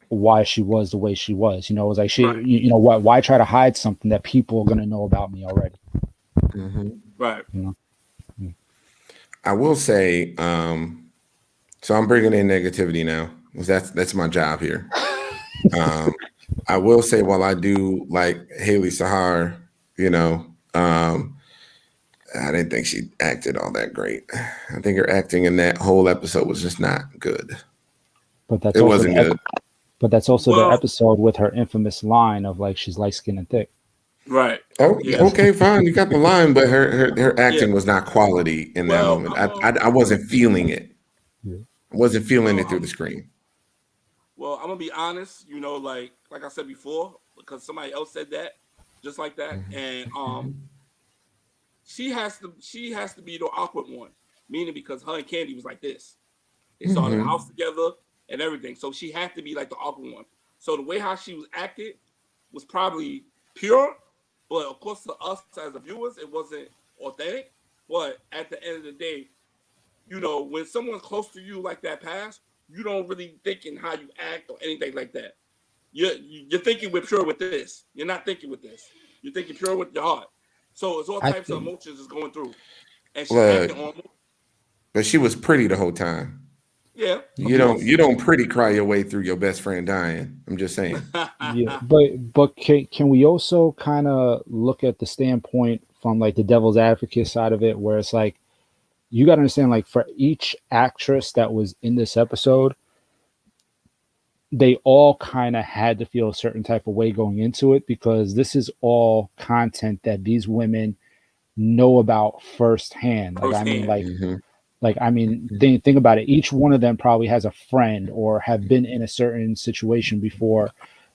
why she was the way she was. You know, it was like she, right. You know, why try to hide something that people are going to know about me already? Right. You know? I will say, so I'm bringing in negativity now. That's my job here. I will say, while I do like Haley Sahar, you know, I didn't think she acted all that great. I think her acting in that whole episode was just not good. But it wasn't good. But that's also the episode with her infamous line of like, she's light skinned and thick. Right. Oh, yeah. Okay, fine. You got the line, but her acting was not quality in that moment. I wasn't feeling it. Yeah. I wasn't feeling it through the screen. Well, I'm gonna be honest, you know, like I said before, because somebody else said that, just like that, and she has to be the awkward one, meaning because her and Candy was like this, they started the house together and everything, so she had to be like the awkward one. So the way how she was acted was probably pure, but of course to us as the viewers, it wasn't authentic. But at the end of the day, you know, when someone's close to you like that past, you don't really thinking how you act or anything like that. You're thinking with pure with this. You're not thinking with this. You're thinking pure with your heart. So it's all types of emotions is going through. And she's acting on. But she was pretty the whole time. Yeah. You don't pretty cry your way through your best friend dying. I'm just saying. Yeah, but can we also kind of look at the standpoint from like the devil's advocate side of it, where it's like, you got to understand, like, for each actress that was in this episode, they all kind of had to feel a certain type of way going into it, because this is all content that these women know about firsthand. Like, I mean, think about it. Each one of them probably has a friend or have been in a certain situation before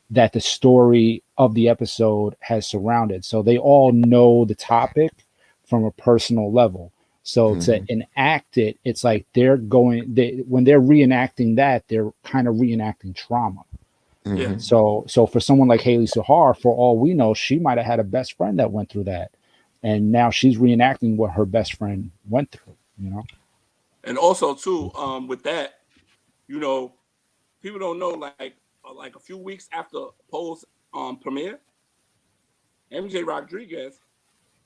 that the story of the episode has surrounded. So they all know the topic from a personal level. So to enact it, it's like when they're reenacting that, they're kind of reenacting trauma. Yeah. So for someone like Haley Sahar, for all we know, she might have had a best friend that went through that, and now she's reenacting what her best friend went through. You know. And also too, with that, you know, people don't know like a few weeks after Poe's premiere, MJ Rodriguez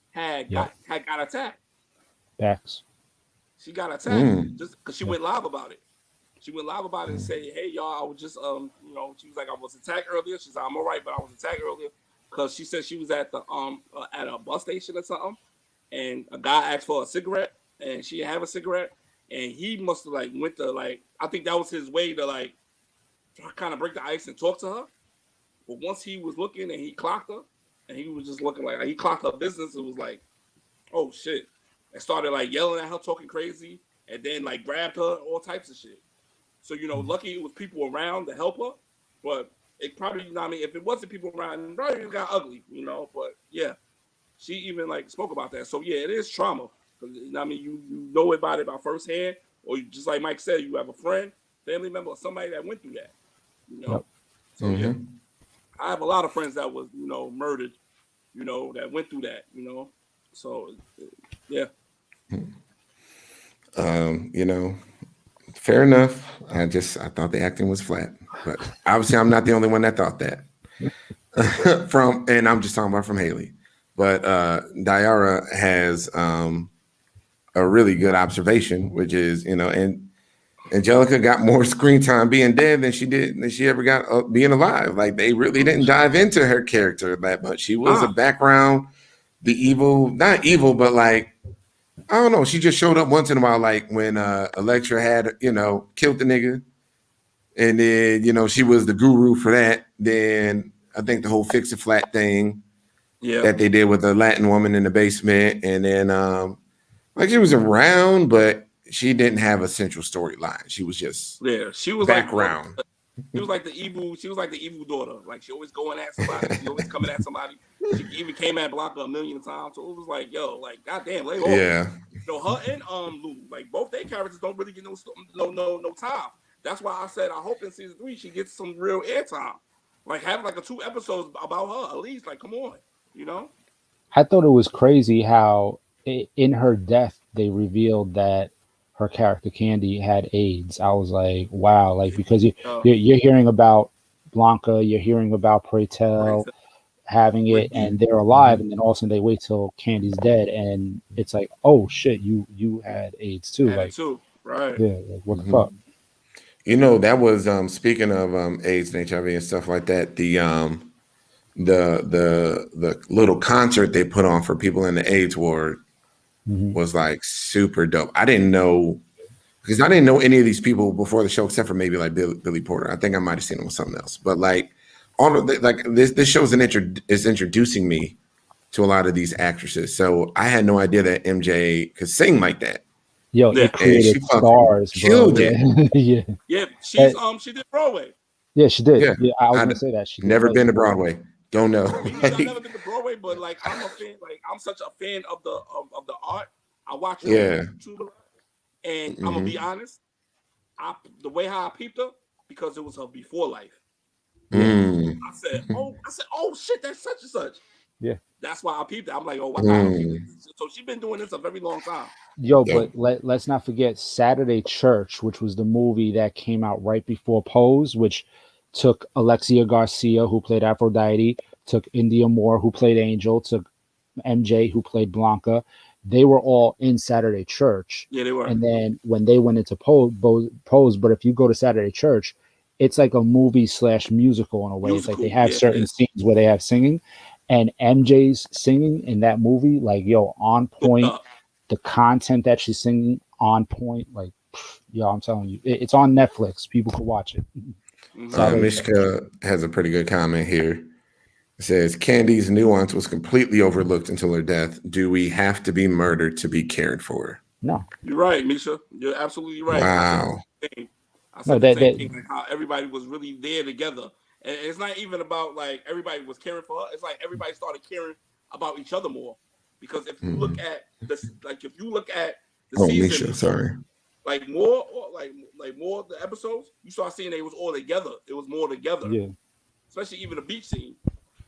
had got attacked. Facts. She got attacked just because she went live about it. She went live about it and said, "Hey y'all, I was just you know," she was like, "I was attacked earlier." She said, "I'm all right, but I was attacked earlier," because she said she was at a bus station or something, and a guy asked for a cigarette, and she didn't have a cigarette, and he must have like went to like, I think that was his way to like kind of break the ice and talk to her. But once he was looking and he clocked her, and he was just looking like he clocked her business, it was like, oh shit, and started like yelling at her, talking crazy, and then like grabbed her, all types of shit. So, you know, lucky it was people around to help her, but it probably, you know what I mean, if it wasn't people around, it probably got ugly, you know, but yeah, she even like spoke about that. So yeah, it is trauma. You know what I mean, you know about it by firsthand, or you, just like Mike said, you have a friend, family member, or somebody that went through that, you know? Yep. So yeah, I have a lot of friends that was, you know, murdered, you know, that went through that, you know? So yeah. You know, fair enough. I thought the acting was flat, but obviously I'm not the only one that thought that. And I'm just talking about from Haley, but Diara has a really good observation, which is, you know, and Angelica got more screen time being dead than she ever got being alive. Like they really didn't dive into her character that much. She was a background, the evil, not evil, but like, I don't know. She just showed up once in a while, like when Electra had, you know, killed the nigga. And then, you know, she was the guru for that. Then I think the whole fix it flat thing that they did with the Latin woman in the basement. And then like she was around, but she didn't have a central storyline. She was just she was background. Like, she was like the evil daughter. Like she always going at somebody. She always coming at somebody. She even came at Blanca a million times. So it was like, yo, like goddamn, lay off. Yeah. You know, her and Lou, like both their characters don't really get no time. That's why I said I hope in season 3 she gets some real airtime. Like have like a 2 episodes about her at least. Like come on, you know. I thought it was crazy how in her death they revealed that her character Candy had AIDS. I was like, wow, like because you're hearing about Blanca, you're hearing about Pretel having it, and they're alive, and then all of a sudden they wait till Candy's dead, and it's like, oh shit, you had AIDS too, like right? Yeah, like, what the fuck? You know, that was speaking of AIDS and HIV and stuff like that. The little concert they put on for people in the AIDS ward was like super dope. I didn't know because I didn't know any of these people before the show, except for maybe like Billy Porter. I think I might have seen him with something else. But like all of the, like this show's is introducing me to a lot of these actresses. So I had no idea that MJ could sing like that. Yo, it created stars, bro. Yeah, she's she did Broadway. Yeah, she did. Yeah, I was gonna say that. She never been to Broadway. Don't know. I've never been to Broadway, but like I'm a fan. Like I'm such a fan of the art. I watch it on YouTube, and I'm gonna be honest. The way how I peeped her because it was her before life. I said, oh shit, that's such and such. Yeah, that's why I peeped it. I'm like, oh wow. So she's been doing this a very long time. Yo, but let's not forget Saturday Church, which was the movie that came out right before Pose, which took Alexia Garcia, who played Aphrodite, took India Moore, who played Angel, took MJ, who played Blanca. They were all in Saturday Church. Yeah, they were. And then when they went into Pose, but if you go to Saturday Church, it's like a movie / musical in a way. It's like they have certain scenes where they have singing, and MJ's singing in that movie, like, yo, on point. The content that she's singing on point, like, yo, I'm telling you, it's on Netflix. People can watch it. Mishka has a pretty good comment here. It says, Candy's nuance was completely overlooked until her death. Do we have to be murdered to be cared for? No. You're right, Misha. You're absolutely right. Wow. I said the same thing, like how everybody was really there together. And it's not even about like everybody was caring for her. It's like everybody started caring about each other more. Because if you look at this, like if you look at the Oh, season, Misha, sorry. like more of the episodes, you start seeing they was all together. It was more together. Yeah. Especially even the beach scene.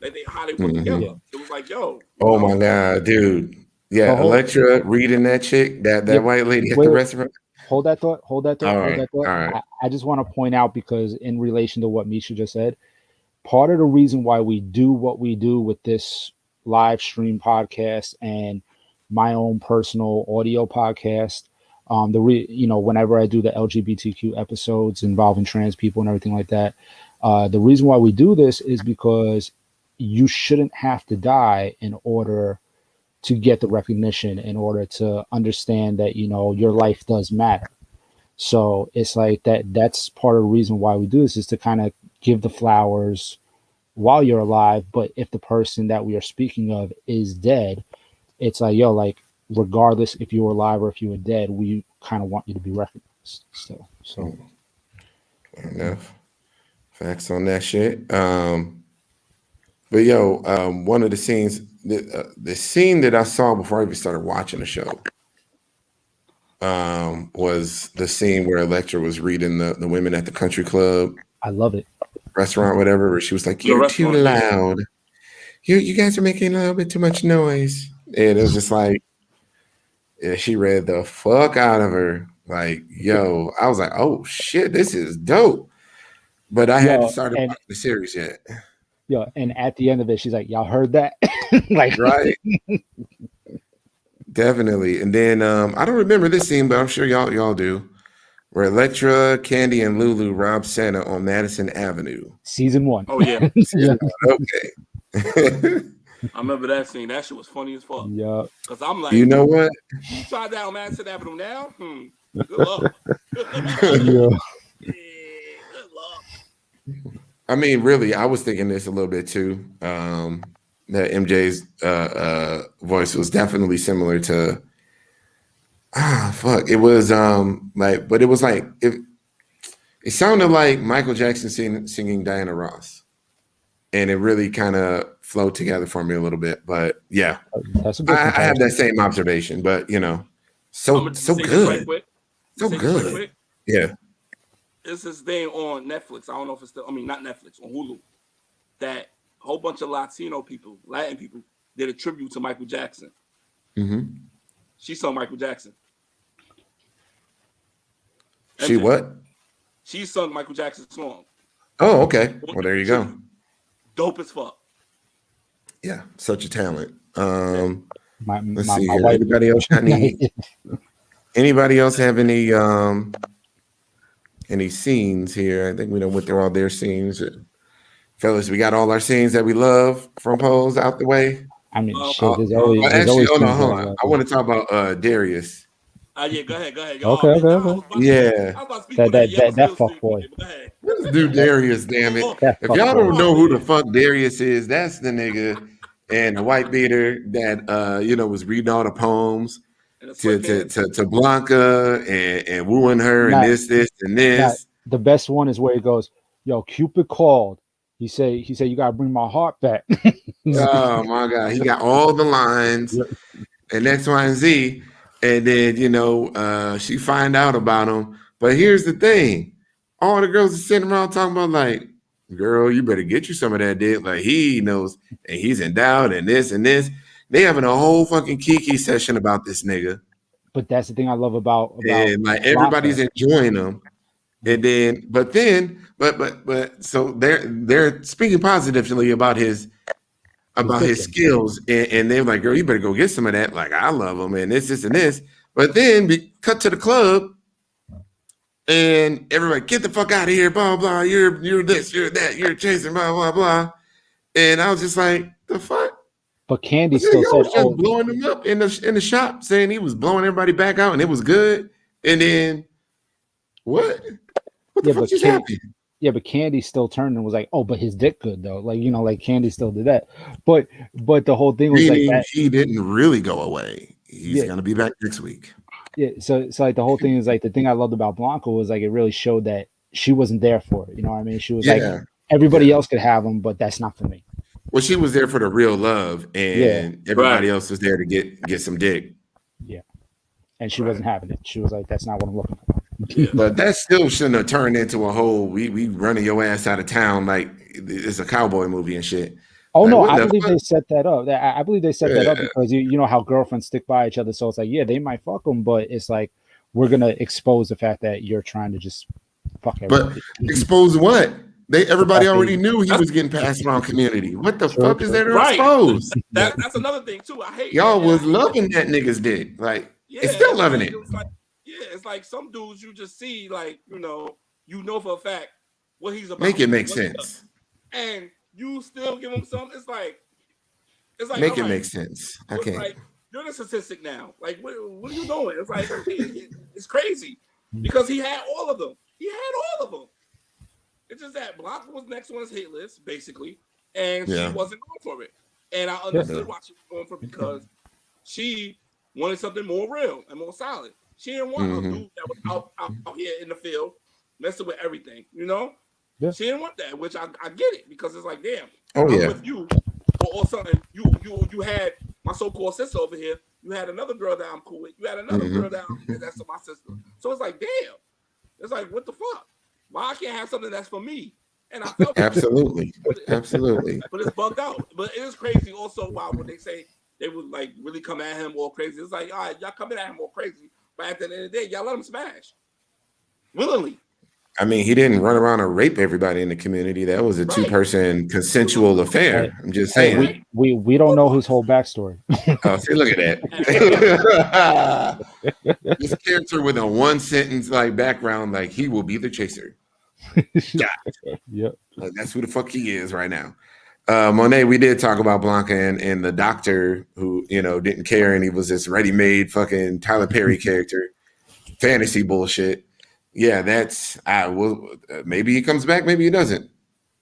Like how they put Mhm. together. Yeah. It was like, yo. Oh my god, dude. Yeah, But hold, Electra reading that chick, that yeah, white lady at the wait, restaurant. hold that thought. Hold that thought. All Hold right, that thought. all right. I just want to point out, because in relation to what Misha just said, part of the reason why we do what we do with this live stream podcast and my own personal audio podcast, whenever I do the LGBTQ episodes involving trans people and everything like that, the reason why we do this is because you shouldn't have to die in order to get the recognition, in order to understand that, your life does matter. So it's like that's part of the reason why we do this, is to kind of give the flowers while you're alive. But if the person that we are speaking of is dead, it's like, yo, like, regardless if you were alive or if you were dead, we kind of want you to be recognized still. So Fair enough. Facts on that shit. But yo, one of the scenes, the scene that I saw before I even started watching the show, was the scene where Electra was reading the women at the country club, I love it. restaurant, whatever, where she was like, The "You're too restaurant, yeah. loud. You guys are making a little bit too much noise." And it was just like, yeah, she read the fuck out of her. Like, yo, I was like, oh shit, this is dope. But I hadn't started watching the series yet. And at the end of it, she's like, y'all heard that? Like, right. Definitely. And then I don't remember this scene, but I'm sure y'all do. Where Electra, Candy, and Lulu rob Santa on Madison Avenue. Season 1. Oh yeah. Season 1. Okay. I remember that scene. That shit was funny as fuck. Yeah. Because I'm like, you know what? You tried that on Madison Avenue now? Good luck. Yeah. Good luck. I mean, really, I was thinking this a little bit too. That MJ's voice was definitely similar to fuck. It was but it was like it sounded like Michael Jackson singing Diana Ross. And it really kind of flowed together for me a little bit. But yeah, I have that same observation, but so good. So good. Yeah. It's this thing on Netflix. I don't know if it's not Netflix, on Hulu. That a whole bunch of Latin people did a tribute to Michael Jackson. Mm-hmm. She sung Michael Jackson. She what? She sung Michael Jackson's song. Oh, okay. Well, there you go. Dope as fuck. Yeah, such a talent. Let's see my here. wife, Anybody else got anybody else have any scenes here? I think we done went through all their scenes. Fellas, we got all our scenes that we love from Pose out the way. I mean, shit, there's always hold on. I want to talk about Darius. Yeah, go ahead. Okay. Yeah. That fuck boy. Let's do Darius, damn it. If y'all don't know who the fuck Darius is, that's the nigga and the white beater that was reading all the poems to Blanca and wooing her and this and this. The best one is where he goes, yo, Cupid called. He said you gotta bring my heart back. Oh my God. He got all the lines and X, Y, and Z. And then, she find out about him. But here's the thing. All the girls are sitting around talking about, like, girl, you better get you some of that dick. Like, he knows, and he's endowed, and this and this. They having a whole fucking kiki session about this nigga. But that's the thing I love about and like everybody's enjoying them. And then, but so they're speaking positively about his skills, and they're like, girl, you better go get some of that. Like, I love him, and this, and this. But then we cut to the club, and everybody, get the fuck out of here, blah, blah, you're this, you're that, you're chasing, blah, blah, blah. And I was just like, the fuck? But Candy still said, just blowing him up in the shop, saying he was blowing everybody back out, and it was good. And then, what the fuck just happened? Yeah, but Candy still turned and was like, "Oh, but his dick good though." Like, like Candy still did that. But the whole thing was like that. He didn't really go away. He's gonna be back next week. Yeah. So like the whole thing is like the thing I loved about Blanca was like it really showed that she wasn't there for it. You know what I mean? She was like everybody else could have him, but that's not for me. Well, she was there for the real love, and everybody else was there to get some dick. Yeah. and she wasn't having it. She was like, "That's not what I'm looking for." Yeah. But that still shouldn't have turned into a whole we running your ass out of town like it's a cowboy movie and shit. Oh Like, no, what I the believe fuck? they set that up. I believe they set that up Yeah. because you know how girlfriends stick by each other. So it's like, yeah, they might fuck them, but it's like we're gonna expose the fact that you're trying to just fuck But everybody. expose what? Everybody already knew he That's- was getting passed around community. What the True, fuck is true. there to Right. expose? That's another thing too. I hate Y'all that. was loving that nigga's dick. Like, Yeah, it's still it's loving like, it. was like, yeah, it's like some dudes you just see, like, you know for a fact what he's about. Make it make what he sense. does. And you still give him some. It's like Make all it right, make sense. I it's can't. like you're the statistic now. Like, what are you doing? It's like it's crazy because he had all of them. He had all of them. It's just that Blanca was next on his hit list, basically, and Yeah. she wasn't going for it. And I understood why she was going for it because she wanted something more real and more solid. She didn't want a dude that was out here in the field messing with everything, you know? Yeah. She didn't want that, which I get it because it's like, damn, Oh, I'm yeah. with you or something. You had my so-called sister over here. You had another girl that I'm cool with. You had another girl that's my sister. So it's like, damn. It's like, what the fuck? Why I can't have something that's for me? And I felt Absolutely. Absolutely. but it's bugged out. But it is crazy also when they say they would like really come at him all crazy. It's like, all right, y'all coming at him all crazy. But at the end of the day, y'all let him smash. Willingly. I mean, he didn't run around and rape everybody in the community. That was a two-person consensual affair. I'm just saying. Hey, we don't know his whole backstory. Oh, see, look at that. This character with a one-sentence like background, like he will be the chaser. Yep. Like, that's who the fuck he is right now. Monet, we did talk about Blanca and the doctor who, didn't care and he was this ready-made fucking Tyler Perry character. Fantasy bullshit. Yeah, that's maybe he comes back, maybe he doesn't.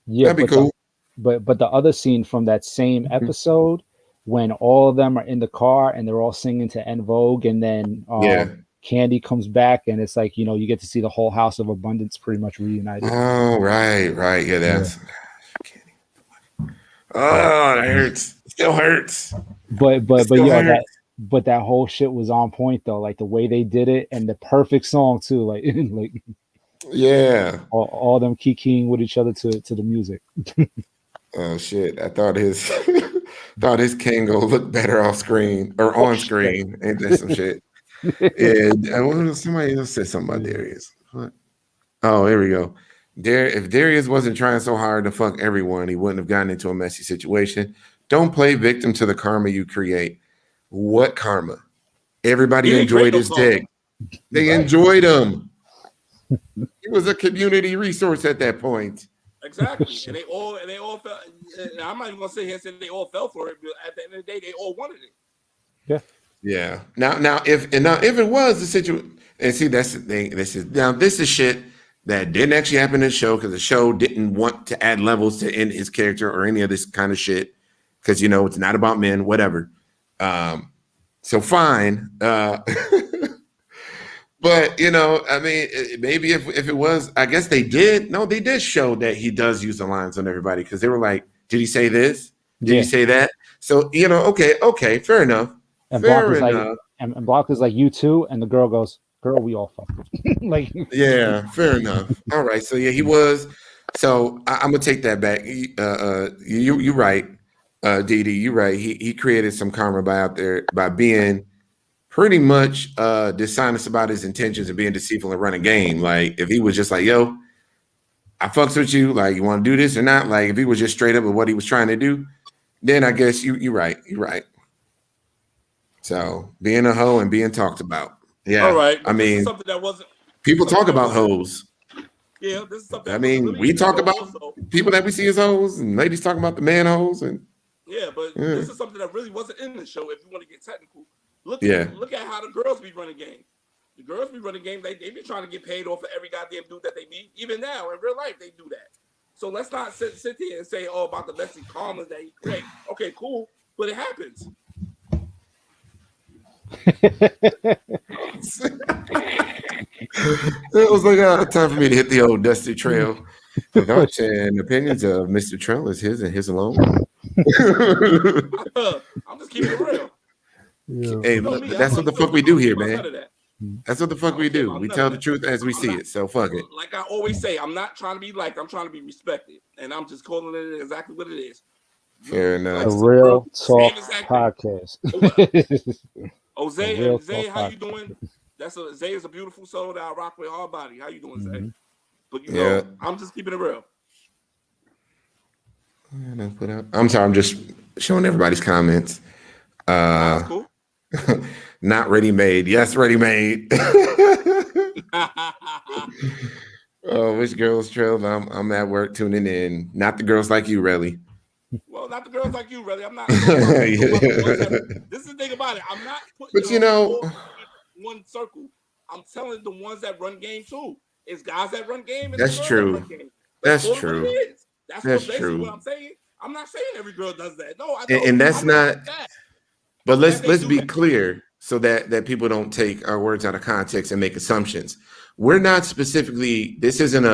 Yeah, that'd be cool. But the other scene from that same episode when all of them are in the car and they're all singing to En Vogue, and then Candy comes back and it's like, you get to see the whole House of Abundance pretty much reunited. Oh, right. Yeah, that's Candy. Oh, that hurts. Still hurts. But that whole shit was on point though, like the way they did it and the perfect song too, like yeah, all them kikiing with each other to the music. Oh shit! I thought his Kango looked better off screen or on screen. Ain't that some shit? Yeah, somebody else said something about Darius. What? Oh, there we go. If Darius wasn't trying so hard to fuck everyone, he wouldn't have gotten into a messy situation. Don't play victim to the karma you create. What karma? Everybody enjoyed his dick. They enjoyed him. He was a community resource at that point. Exactly. And they all felt, I'm not even gonna sit here and say they all fell for it, but at the end of the day, they all wanted it. Yeah. Now if it was the situation, and see, that's the thing. This is shit that didn't actually happen in the show because the show didn't want to add levels to in his character or any of this kind of shit. Because it's not about men, whatever. So fine. But I mean, maybe if it was, I guess they did. No, they did show that he does use the lines on everybody because they were like, "Did he say this? Did he say that?" So okay, fair enough. And fair Blanca's enough. like, and Blanca's like, "You too," and the girl goes, "Girl, we all fucked." Like, yeah, fair enough. All right, so yeah, he was. So I'm gonna take that back. You right, Dee Dee, you right. He created some karma by being pretty much dishonest about his intentions and being deceitful and running game. Like if he was just like, yo, I fucks with you, like you want to do this or not? Like if he was just straight up with what he was trying to do, then I guess you're right. You're right. So being a hoe and being talked about. Yeah. All right. I mean, something that wasn't people talk about hoes. Yeah, this is something. I mean, we talk about people that we see as hoes, and ladies talk about the man hoes, and this is something that really wasn't in the show. If you want to get technical, look at how the girls be running game. The girls be running game. They be trying to get paid off for every goddamn dude that they meet. Even now in real life, they do that. So let's not sit here and say, "Oh, about the messy karma that he creates." Okay, cool, but it happens. It was like time for me to hit the old dusty trail. The thoughts and opinions of Mr. Trell is his and his alone. I'm just keeping it real. Yeah. Hey, You know look, me, that's what the fuck we do here, none man. of that. That's what the I fuck don't we care do. about We none of tell the that. truth as we see it. So fuck it. Like I always say, I'm not trying to be liked. I'm trying to be respected, and I'm just calling it exactly what it is. Fair You enough. like A some real girl, talk same exact thing. podcast. Oh, well. Oh, A real Zay, talk how you podcast. doing? Zay is a beautiful soul that I rock with hard body. How you doing, Zay? Mhm. But you Yeah. know, I'm just keeping it real. I'm sorry. I'm just showing everybody's comments. Nah, that's cool. Not ready made. Yes, ready made. Oh, which girls trail? I'm at work tuning in. Not the girls like you, really. Well, not the girls like you, really. I'm not talking about, I'm talking about the ones that. This is the thing about it. I'm not putting But you them know, all in one circle. I'm telling the ones that run game too. It's guys that run game and it's that's girls that run true. game. Let's That's call it what it true. is. That's That's basically what true. I'm saying. I'm not saying every girl does that. No, I And, don't. and I that's not. respect that. But That they let's do be that. clear so that people don't take our words out of context and make assumptions. We're not specifically. This isn't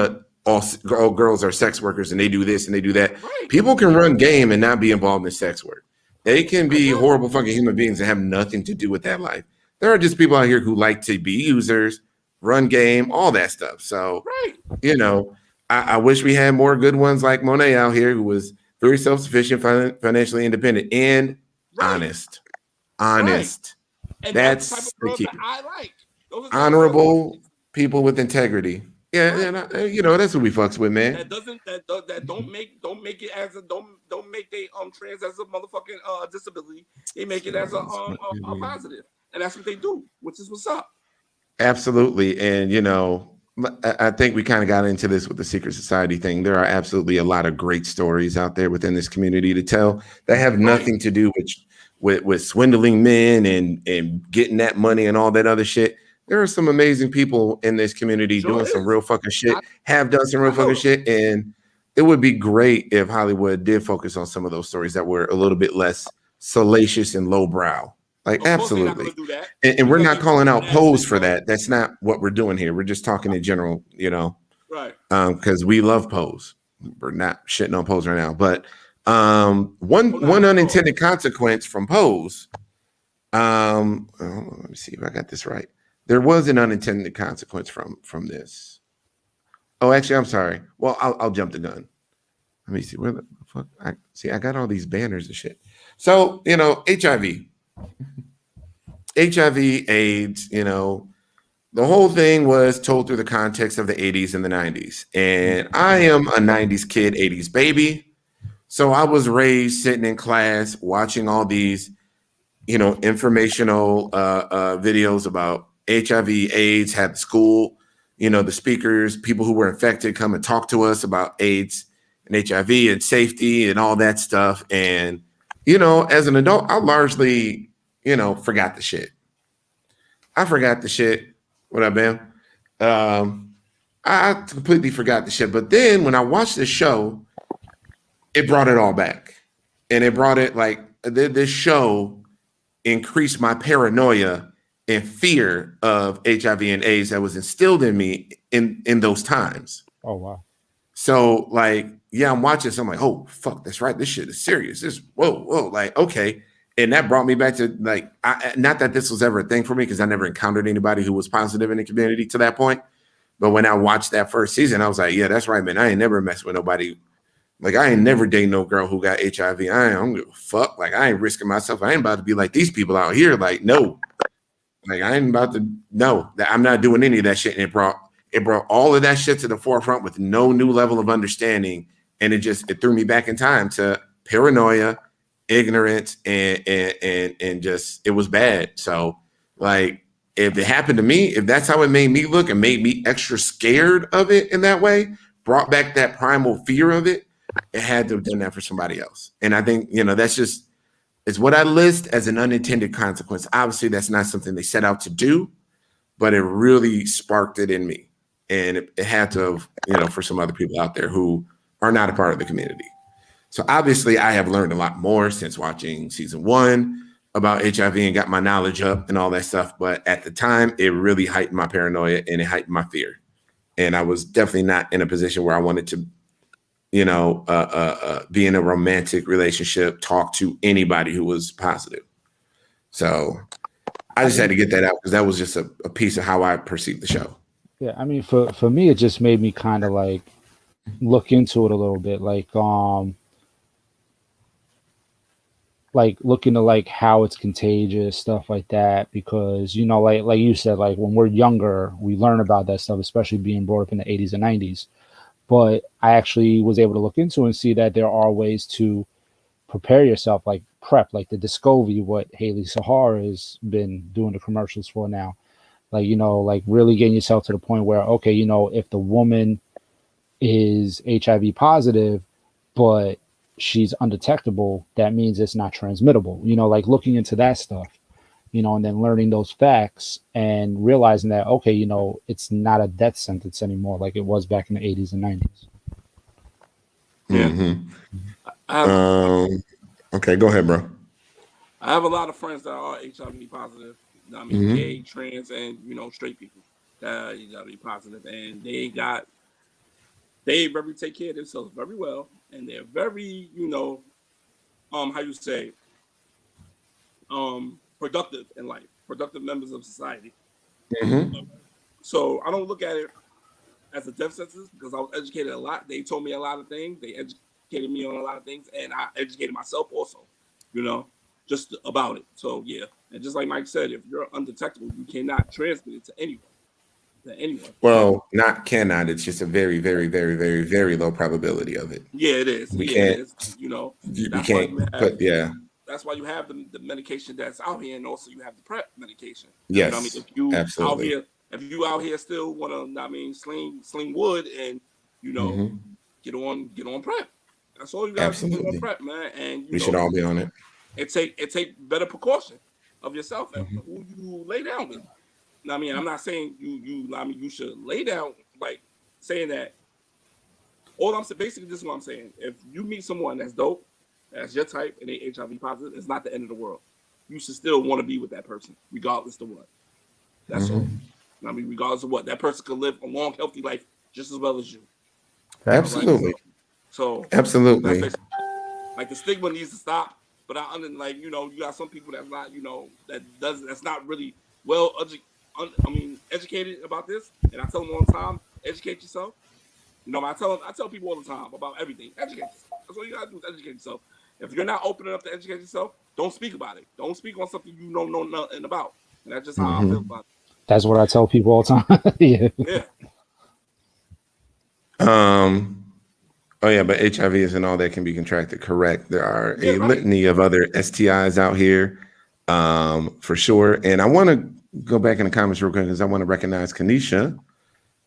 all girls are sex workers and they do this and they do that. Right. People can run game and not be involved in sex work. They can be Exactly. horrible fucking human beings and have nothing to do with that life. There are just people out here who like to be users, run game, all that stuff. So, Right. you know, I wish we had more good ones like Monet out here who was very self-sufficient, financially independent, and Right. honest. Right. And that's the type That's of the girls key. that I like. Those are the type of girls Honorable people with integrity. Yeah, Right. and you know that's what we fucks with, man. that doesn't that don't make it as a don't make they trans as a motherfucking disability. They make it as a positive, and that's what they do, which is what's up. Absolutely, and you know, I think we kind of got into this with the secret society thing. There are absolutely a lot of great stories out there within this community to tell that have nothing to do with swindling men and getting that money and all that other shit. There are some amazing people in this community Sure doing some is. real fucking shit, I- have done some real I know fucking them. shit, and it would be great if Hollywood did focus on some of those stories that were a little bit less salacious and lowbrow. Like, Of course, they're not going absolutely. to do that. And we're because not they calling out nasty Pose for girls. that. That's not what we're doing here. We're just talking in general, you know, Right. because we love Pose. We're not shitting on Pose right now. But one not at all. unintended consequence from Pose. Let me see if I got this right. There was an unintended consequence from this. Oh, actually, I'm sorry. Well, I'll jump the gun. Let me see where the fuck. I got all these banners and shit. So, you know, HIV, AIDS, you know, the whole thing was told through the context of the 80s and the 90s. And I am a 90s kid, 80s baby. So I was raised sitting in class watching all these, you know, informational videos about HIV, AIDS, had school, you know, the speakers, people who were infected come and talk to us about AIDS and HIV and safety and all that stuff. And, you know, as an adult, I largely, you know, forgot the shit. I forgot the shit. What up, Bam? I completely forgot the shit. But then when I watched the show, it brought it all back. And it brought it like this show increased my paranoia and fear of HIV and AIDS that was instilled in me in those times. Oh wow. So like, yeah, I'm watching this. I'm like, oh fuck, that's right. This shit is serious. This whoa, like, okay. And that brought me back to like, not that this was ever a thing for me because I never encountered anybody who was positive in the community to that point. But when I watched that first season, I was like, yeah, that's right, man. I ain't never messed with nobody. Like, I ain't never dating no girl who got HIV. I don't give a fuck. Like, I ain't risking myself. I ain't about to be like these people out here. Like, no. Like, I ain't about to, no. I'm not doing any of that shit. And it brought all of that shit to the forefront with no new level of understanding. And it threw me back in time to paranoia, ignorance, and just, it was bad. So, like, if it happened to me, if that's how it made me look and made me extra scared of it in that way, brought back that primal fear of it, it had to have done that for somebody else. And I think, you know, that's just, it's what I list as an unintended consequence. Obviously, that's not something they set out to do, but it really sparked it in me. And it had to have, you know, for some other people out there who are not a part of the community. So obviously, I have learned a lot more since watching season 1 about HIV and got my knowledge up and all that stuff. But at the time, it really heightened my paranoia and it heightened my fear. And I was definitely not in a position where I wanted to, you know, be in a romantic relationship, talk to anybody who was positive. So I just had to get that out because that was just a piece of how I perceived the show. Yeah, I mean, for me, it just made me kind of like look into it a little bit, like look into like how it's contagious, stuff like that, because you know, like you said, like when we're younger, we learn about that stuff, especially being brought up in the 80s and 90s. But I actually was able to look into and see that there are ways to prepare yourself, like prep, like the Discovery, what Haley Sahara has been doing the commercials for now. Like, you know, like really getting yourself to the point where, okay, you know, if the woman is HIV positive, but she's undetectable, that means it's not transmittable. You know, like looking into that stuff, you know, and then learning those facts and realizing that, okay, you know, it's not a death sentence anymore like it was back in the 80s and 90s. Yeah. Okay, go ahead, bro. I have a lot of friends that are HIV positive. I mean, gay, trans, and you know, straight people that are HIV positive, and they very take care of themselves very well, and they're very, you know, how you say, productive in life, productive members of society. So I don't look at it as a death sentence because I was educated a lot. They told me a lot of things. They educated me on a lot of things, and I educated myself also, you know, just about it. So yeah, and just like Mike said, if you're undetectable, you cannot transmit it to anyone. Well, not cannot. It's just a very, very, very, very, very low probability of it. Yeah, it is. We yeah, can't. It is. You know, We can't. But yeah. That's why you have the medication that's out here, and also you have the PrEP medication. Yes, you know what I mean, if you absolutely. if you out here still want to, I mean, sling wood, and you know, get on PrEP. That's all you got to do on PrEP, man. And we should all be on it. It take better precaution of yourself and who you lay down with. I mean, I'm not saying you should lay down, like saying that. All I'm saying, basically, this is what I'm saying. If you meet someone that's dope, that's your type, and they HIV positive, it's not the end of the world. You should still want to be with that person, regardless of what. That's all. I mean, regardless of what, that person could live a long, healthy life just as well as you. Absolutely. Right? So absolutely. Like the stigma needs to stop. But like, you know, you got some people that's not, you know, that's not really well educated about this. And I tell them all the time, educate yourself. You know, I tell people all the time about everything. Educate yourself. That's all you gotta do is educate yourself. If you're not open enough to educate yourself, don't speak about it. Don't speak on something you don't know nothing about. And that's just how I feel about it. That's what I tell people all the time. Yeah. Oh yeah, but HIV isn't all that can be contracted. Correct. There are a litany of other STIs out here, for sure. And I want to go back in the comments real quick because I want to recognize Kanisha.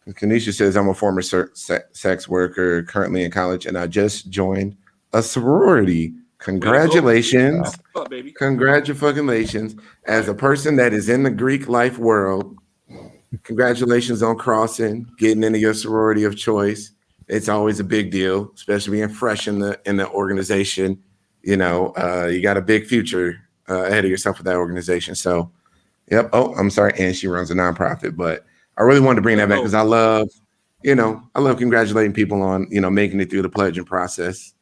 Kanisha says, I'm a former sex worker currently in college, and I just joined a sorority. Congratulations. Congratulations. As a person that is in the Greek life world, congratulations on crossing, getting into your sorority of choice. It's always a big deal, especially being fresh in the organization. You know, you got a big future ahead of yourself with that organization. So, yep. Oh, I'm sorry. And she runs a nonprofit, but I really wanted to bring that back because I love congratulating people on, you know, making it through the pledging process.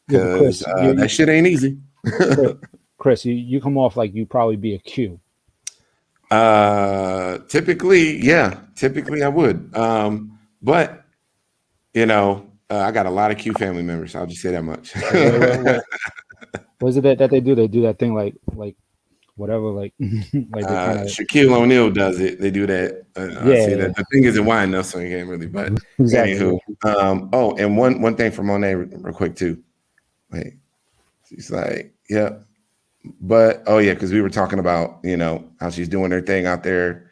Because that shit ain't easy. Chris, you come off like you probably be a Q. Typically I would. But you know, I got a lot of Q family members. I'll just say that much. What is it that they do? They do that thing like whatever, like like they kinda... Shaquille O'Neal does it. They do that. See that the thing isn't wide enough, so you can't really. But anywho, oh, and one thing for Monet real quick too. Wait, she's like, yeah, but because we were talking about, you know, how she's doing her thing out there,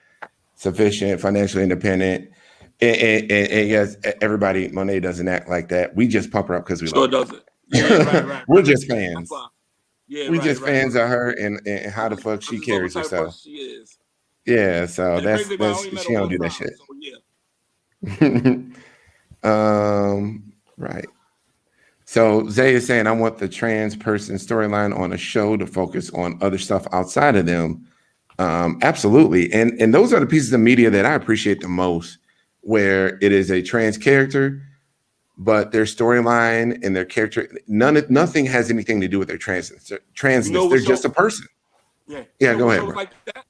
sufficient, financially independent, and yes, everybody, Monet doesn't act like that. We just pump her up because we love her. Doesn't. Yeah, right. We're just fans. Yeah, we just fans of her and how the fuck she carries herself. She is. Yeah, so that's she don't do that shit. So, yeah. Right. So Zay is saying, I want the trans person storyline on a show to focus on other stuff outside of them. Absolutely. And those are the pieces of media that I appreciate the most, where it is a trans character, but their storyline and their character, nothing has anything to do with their transness. They're just a person. Yeah. Yeah, You know go what ahead, shows bro. like that?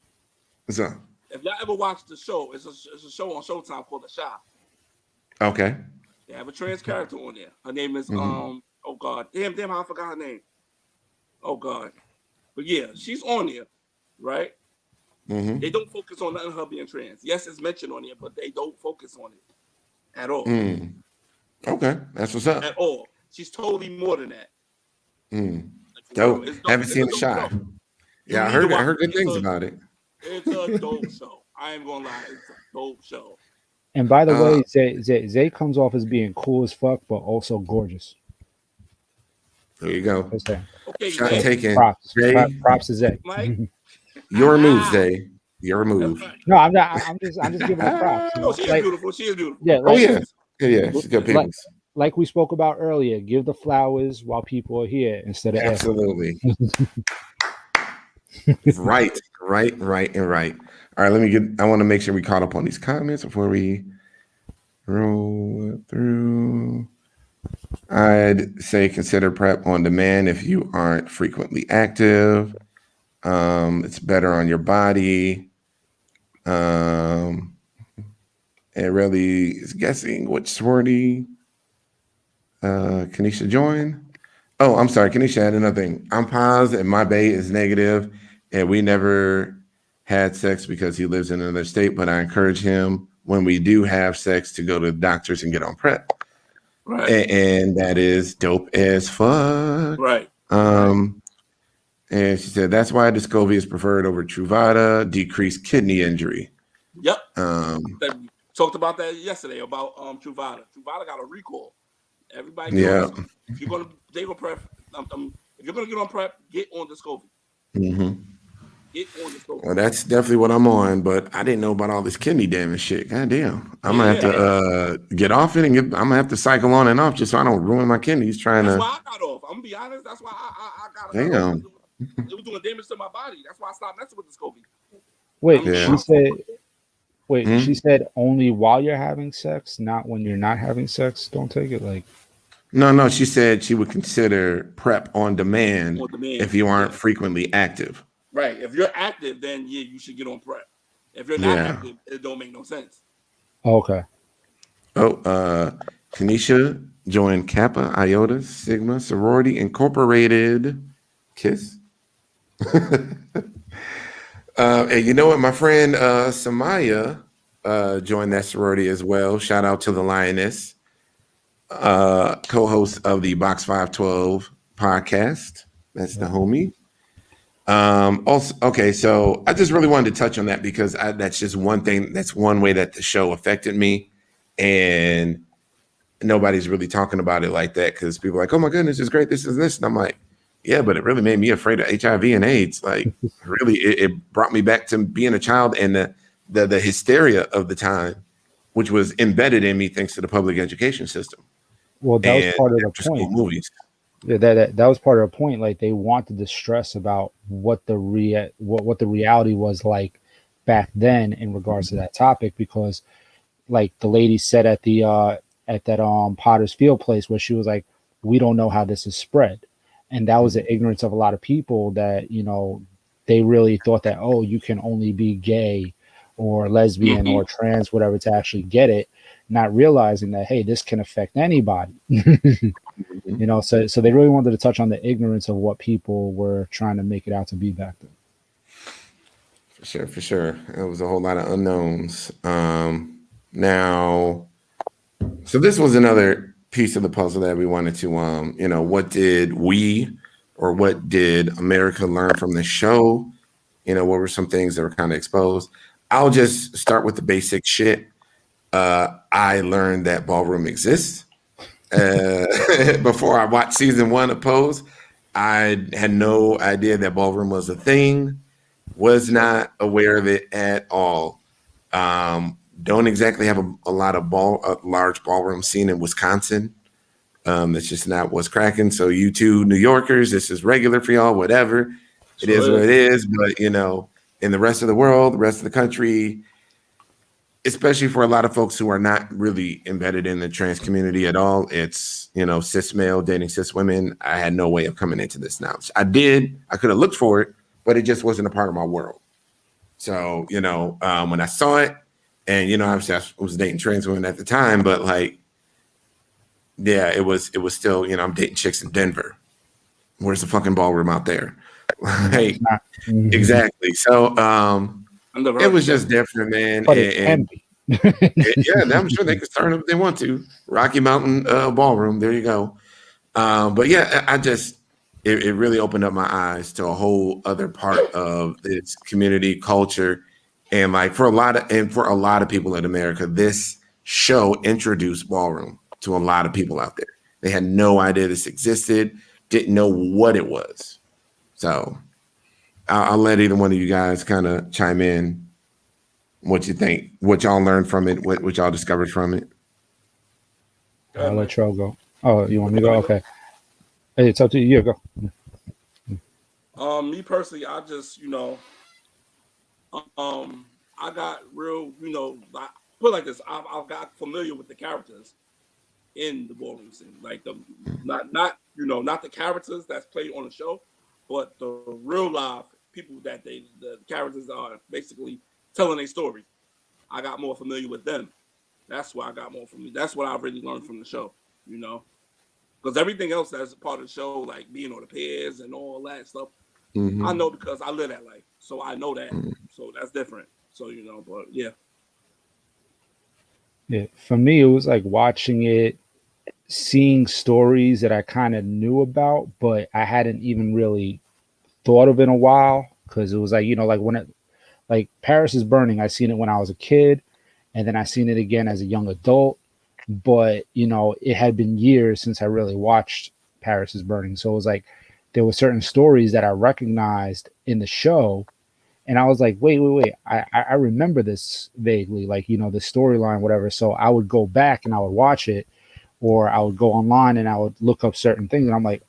What's up? If y'all ever watched the show, it's a show on Showtime called The Shy. Okay. They have a trans character on there. Her name is Mm-hmm. oh god, damn, I forgot her name. Oh god, but yeah, she's on there, right? They Mm-hmm. don't focus on nothing her being trans. Yes, it's mentioned on there, but they don't focus on it at all. Mm. Okay, that's what's up. At all. She's totally more than that. Mm. Like for real, Dope. it's dope. Haven't It's seen a The dope Shy. show. You Yeah, I need to heard watch good it. things about it. It's a dope show. I ain't gonna lie, it's a dope show. And by the Uh, way, Zay comes off as being cool as fuck, but also gorgeous. there you go. Just saying. Okay, Shot Zay. taken. Zay, Props to Zay. Mike. your move, Zay. Your move. No, I'm not. I'm just giving her props. You No, know, she is like beautiful. She is beautiful. yeah, Oh like yeah. Yeah. She's good like people. like we spoke about earlier. Give the flowers while people are here instead of after. Absolutely. Right. All right, I want to make sure we caught up on these comments before we roll through. I'd say consider prep on demand if you aren't frequently active. It's better on your body. It really is guessing which sorority Kanisha join. Oh, I'm sorry. Kanisha had another thing. I'm positive and my bae is negative, and we never had sex because he lives in another state, but I encourage him when we do have sex to go to the doctors and get on prep. Right. And that is dope as fuck. Right. And she said that's why Descovy is preferred over Truvada, decreased kidney injury. Yep. Talked about that yesterday about Truvada. Truvada got a recall. Everybody get on if you're gonna prep, if you're gonna get on prep, get on Descovy. Mm-hmm. Get on Descovy. Well, that's definitely what I'm on, but I didn't know about all this kidney damage shit. God damn. I'm gonna have to get off it and I'm gonna have to cycle on and off just so I don't ruin my kidneys trying That's to. why I got off. I'm gonna be honest. That's why I got Damn. It was doing damage to my body. That's why I stopped messing with Descovy. Wait, Yeah. she said only while you're having sex, not when you're not having sex. Don't take it like. No. She said she would consider prep on demand if you aren't frequently active. Right. If you're active, then yeah, you should get on prep. If you're not active, it don't make no sense. Okay. Oh, Kanisha joined Kappa Iota Sigma Sorority Incorporated. Kiss. And you know what? My friend Samaya joined that sorority as well. Shout out to the Lioness, co-host of the Box 512 podcast. That's the homie. Also, okay, so I just really wanted to touch on that because that's just one thing. That's one way that the show affected me, and nobody's really talking about it like that because people are like, "Oh my goodness, it's great. This is this," and I'm like, "Yeah, but it really made me afraid of HIV and AIDS. Like, really, it brought me back to being a child and the hysteria of the time, which was embedded in me thanks to the public education system." Well, that was part of the point. Movies. Yeah, that was part of the point. Like they wanted to stress about what the reality was like back then in regards to that topic, because like the lady said at that Potter's Field place where she was like, we don't know how this is spread, and that was the ignorance of a lot of people that they really thought that you can only be gay or lesbian or trans whatever to actually get it, not realizing that hey, this can affect anybody. So they really wanted to touch on the ignorance of what people were trying to make it out to be back then. For sure. It was a whole lot of unknowns. Now, so this was another piece of the puzzle that we wanted to, what did America learn from the show? What were some things that were kind of exposed? I'll just start with the basic shit. I learned that ballroom exists. Before I watched season 1 of Pose, I had no idea that ballroom was a thing. Was not aware of it at all. Don't exactly have a large ballroom scene in Wisconsin. That's just not what's cracking. So you two New Yorkers, this is regular for y'all, whatever. It is what it is. But, in the rest of the world, the rest of the country, especially for a lot of folks who are not really embedded in the trans community at all, it's, cis male dating cis women. I had no way of coming into this knowledge. I could have looked for it, but it just wasn't a part of my world. So, when I saw it, and obviously I was dating trans women at the time, but like, yeah, it was still, I'm dating chicks in Denver. Where's the fucking ballroom out there? Like, exactly. So it was just different, man. But it can be. Yeah, I'm sure they can start up if they want to. Rocky Mountain Ballroom. There you go. But yeah, I just it really opened up my eyes to a whole other part of this community culture, and like for a lot of people in America, this show introduced ballroom to a lot of people out there. They had no idea this existed, didn't know what it was. So I'll let either one of you guys kind of chime in. What you think? What y'all learned from it? What y'all discovered from it? I'll let Tro go. Oh, you want me to go? Okay. Hey, it's up to you. Go. Me personally, I just, I got real, like, put it like this. I've got familiar with the characters in the ballroom scene, like not the characters that's played on the show, but the real live people that the characters are basically telling a story. I got more familiar with them. That's why I got more from me. That's what I really learned from the show, because everything else that's a part of the show, like being on the piers and all that stuff, I know because I live that life, so I know that. So that's different. So but yeah. Yeah, for me, it was like watching it, seeing stories that I kind of knew about, but I hadn't even really thought of in a while, because it was like like when it like Paris is Burning, I seen it when I was a kid, and then I seen it again as a young adult, but it had been years since I really watched Paris is Burning, so it was like there were certain stories that I recognized in the show, and I was like, wait, I remember this vaguely, like the storyline, whatever. So I would go back and I would watch it, or I would go online and I would look up certain things, and I'm like,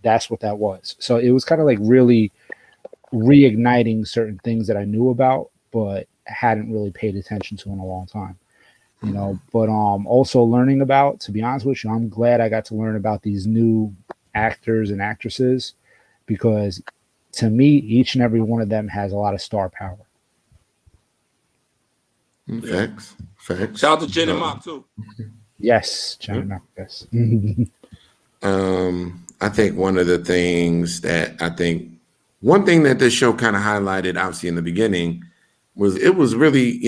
that's what that was. So it was kind of like really reigniting certain things that I knew about but hadn't really paid attention to in a long time. But also learning about, to be honest with you, I'm glad I got to learn about these new actors and actresses, because to me, each and every one of them has a lot of star power. Facts. Shout out to Jen and Mock too. Yes, China. Yes. I think one thing that this show kind of highlighted, obviously in the beginning, was it was really,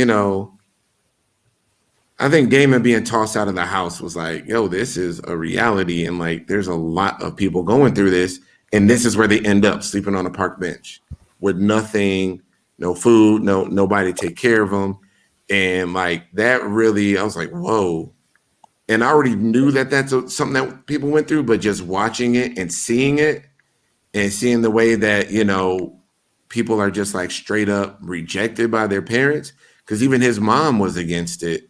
I think Damon being tossed out of the house was like, yo, this is a reality. And like, there's a lot of people going through this. And this is where they end up sleeping on a park bench with nothing, no food, nobody to take care of them. And like, that really, I was like, whoa. And I already knew that that's something that people went through, but just watching it and seeing the way that, people are just like straight up rejected by their parents. Cause even his mom was against it,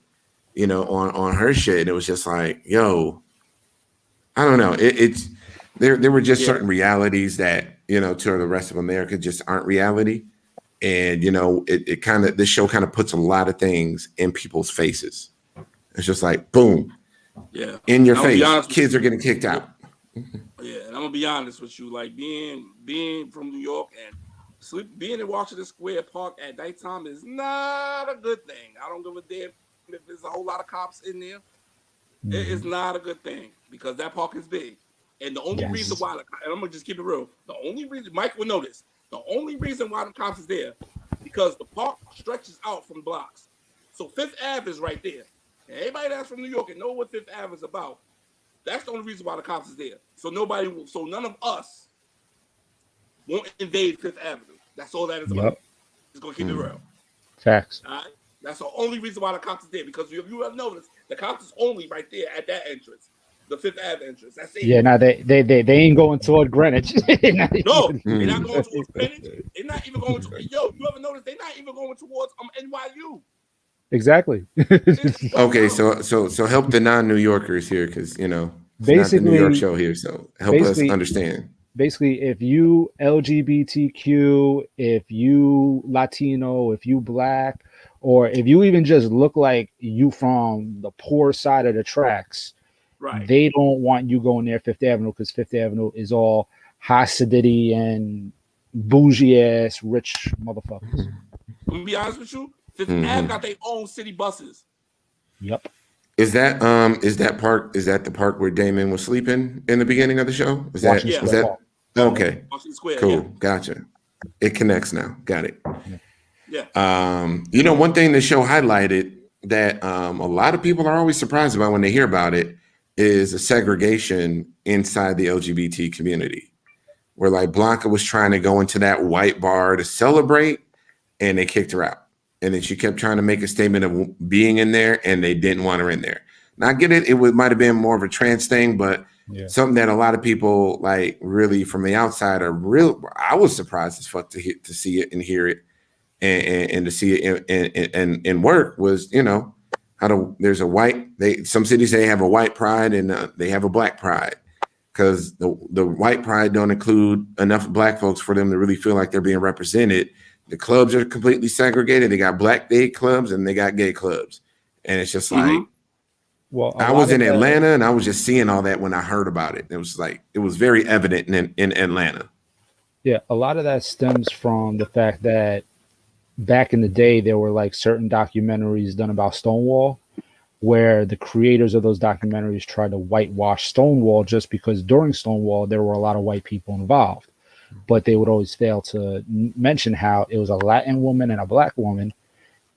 on her shit. And it was just like, yo, I don't know. There were just certain realities that, to the rest of America just aren't reality. And, this show kind of puts a lot of things in people's faces. It's just like, boom. Yeah. In your face. Kids are getting kicked out. Yeah. And I'm going to be honest with you, like being from New York and being in Washington Square Park at nighttime is not a good thing. I don't give a damn if there's a whole lot of cops in there. It is not a good thing, because that park is big. And the only reason why, and I'm going to just keep it real, the only reason, Mike will know this, the only reason why the cops is there, because the park stretches out from blocks. So Fifth Ave is right there. And anybody that's from New York and know what Fifth Ave is about, that's the only reason why the cops is there. So none of us won't invade Fifth Avenue. That's all that is about. Just going to keep it real. Facts. All right? That's the only reason why the cops is there, because if you have noticed, the cops is only right there at that entrance, the Fifth Ave entrance. That's it. Yeah, now they ain't going toward Greenwich. They're not going towards Greenwich. They're not even going to. Yo, you ever notice they're not even going towards NYU? Exactly. Okay, so help the non-New Yorkers here, because it's basically not the New York show here. So help us understand. Basically, if you LGBTQ, if you Latino, if you Black, or if you even just look like you from the poor side of the tracks, right? They don't want you going near Fifth Avenue, because Fifth Avenue is all Hasidity and bougie ass rich motherfuckers. I'm gonna be honest with you. Fifth Mm-hmm. Ave got their own city buses. Yep. Is that the park where Damon was sleeping in the beginning of the show? Is that Washington was Square that Park. okay? Washington Square. Cool, Yeah. gotcha. It connects now. Got it. Yeah. One thing the show highlighted that a lot of people are always surprised about when they hear about it is a segregation inside the LGBT community, where like Blanca was trying to go into that white bar to celebrate, and they kicked her out. And then she kept trying to make a statement of being in there, and they didn't want her in there. Now I get it; might have been more of a trans thing, but something that a lot of people like really from the outside are real. I was surprised as fuck to see it and hear it, and to see it in work was there's a white. Some cities they have a white pride and they have a black pride, because the white pride don't include enough black folks for them to really feel like they're being represented. The clubs are completely segregated. They got black gay clubs and they got gay clubs. And it's just like, well, I was in Atlanta and I was just seeing all that when I heard about it. It was like, it was very evident in Atlanta. Yeah, a lot of that stems from the fact that back in the day, there were like certain documentaries done about Stonewall, where the creators of those documentaries tried to whitewash Stonewall just because during Stonewall, there were a lot of white people involved. But they would always fail to mention how it was a Latin woman and a black woman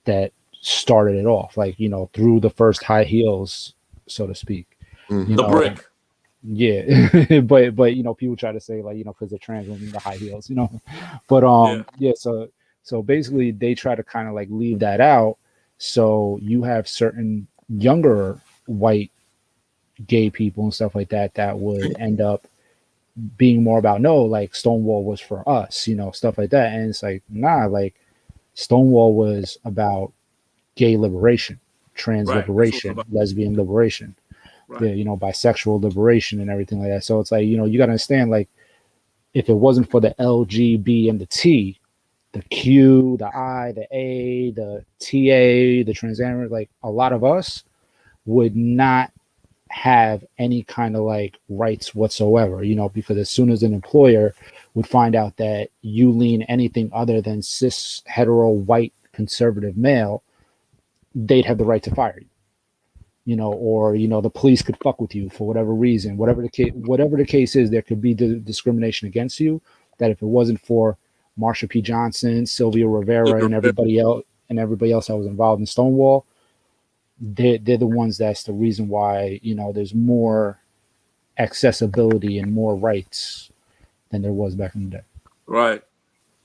that started it off, like, through the first high heels, so to speak. The brick. Yeah. but people try to say like, because they're trans women, the high heels, but so basically they try to kind of like leave that out. So you have certain younger white gay people and stuff like that would end up being more about like Stonewall was for us, stuff like that. And it's like, nah, like Stonewall was about gay liberation, trans liberation, lesbian liberation, bisexual liberation and everything like that. So it's like, you got to understand, like, if it wasn't for the L, G, B, and the T, the Q, the I, the A, the TA, the transgender, like a lot of us would not have any kind of like rights whatsoever, because as soon as an employer would find out that you lean anything other than cis hetero white conservative male, they'd have the right to fire you, or the police could fuck with you for whatever reason, whatever the case is. There could be discrimination against you that if it wasn't for Marsha P. Johnson, Sylvia Rivera, and everybody else that was involved in Stonewall, they're the ones that's the reason why there's more accessibility and more rights than there was back in the day. Right.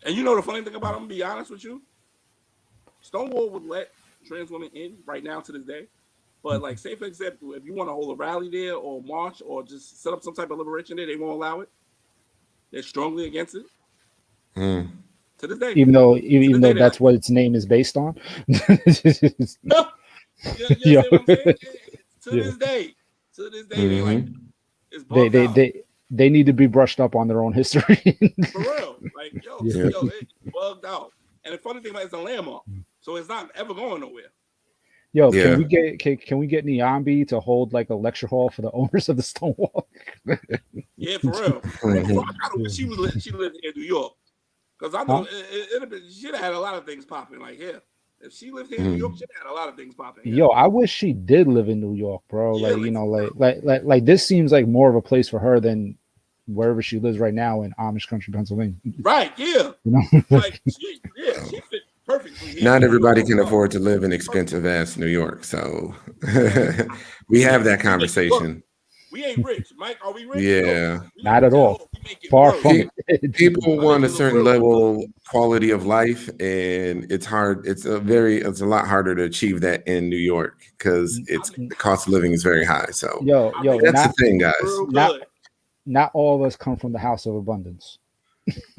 And the funny thing about it, I'm gonna be honest with you, Stonewall would let trans women in right now to this day. But like, say for example, if you want to hold a rally there or march or just set up some type of liberation there, they won't allow it. They're strongly against it. To this day. Even though that's what its name is based on. No. You know what I'm saying? To this day, they like, it's bugged out. They need to be brushed up on their own history. For real. Like, it's bugged out. And the funny thing about it's a landmark. So it's not ever going nowhere. Can we get Niambi to hold like a lecture hall for the owners of the Stonewall? Yeah, for real. I kind of wish she lived in New York. Because I know she'd have had a lot of things popping. Like, if she lived here in New York, she'd have had a lot of things popping. I wish she did live in New York, bro. Like this seems like more of a place for her than wherever she lives right now in Amish country, Pennsylvania. Right, yeah. Like, she fit perfectly here. Not everybody can afford to live in expensive ass New York, so we have that conversation. We ain't rich, Mike. Are we rich? Yeah, not at all. Far from it. People want a certain level quality of life, and it's hard. It's a lot harder to achieve that in New York because the cost of living is very high. So that's the thing, guys. Not all of us come from the house of abundance.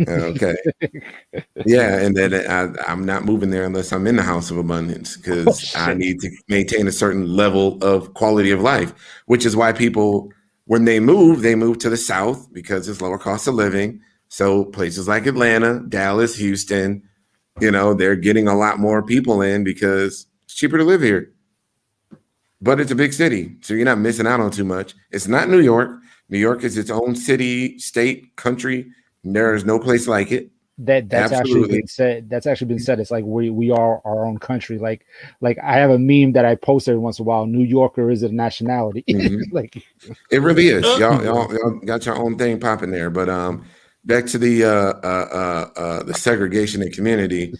Okay. Yeah, and then I'm not moving there unless I'm in the house of abundance because I need to maintain a certain level of quality of life, which is why people, when they move to the South because it's lower cost of living. So places like Atlanta, Dallas, Houston, they're getting a lot more people in because it's cheaper to live here. But it's a big city, so you're not missing out on too much. It's not New York. New York is its own city, state, country. There is no place like it. that's actually Absolutely. been said. That's actually been said. It's like we are our own country. Like I have a meme that I post every once in a while. New Yorker is a nationality. Like It really is. Y'all, yeah. y'all got your own thing popping there. But back to the segregation in community.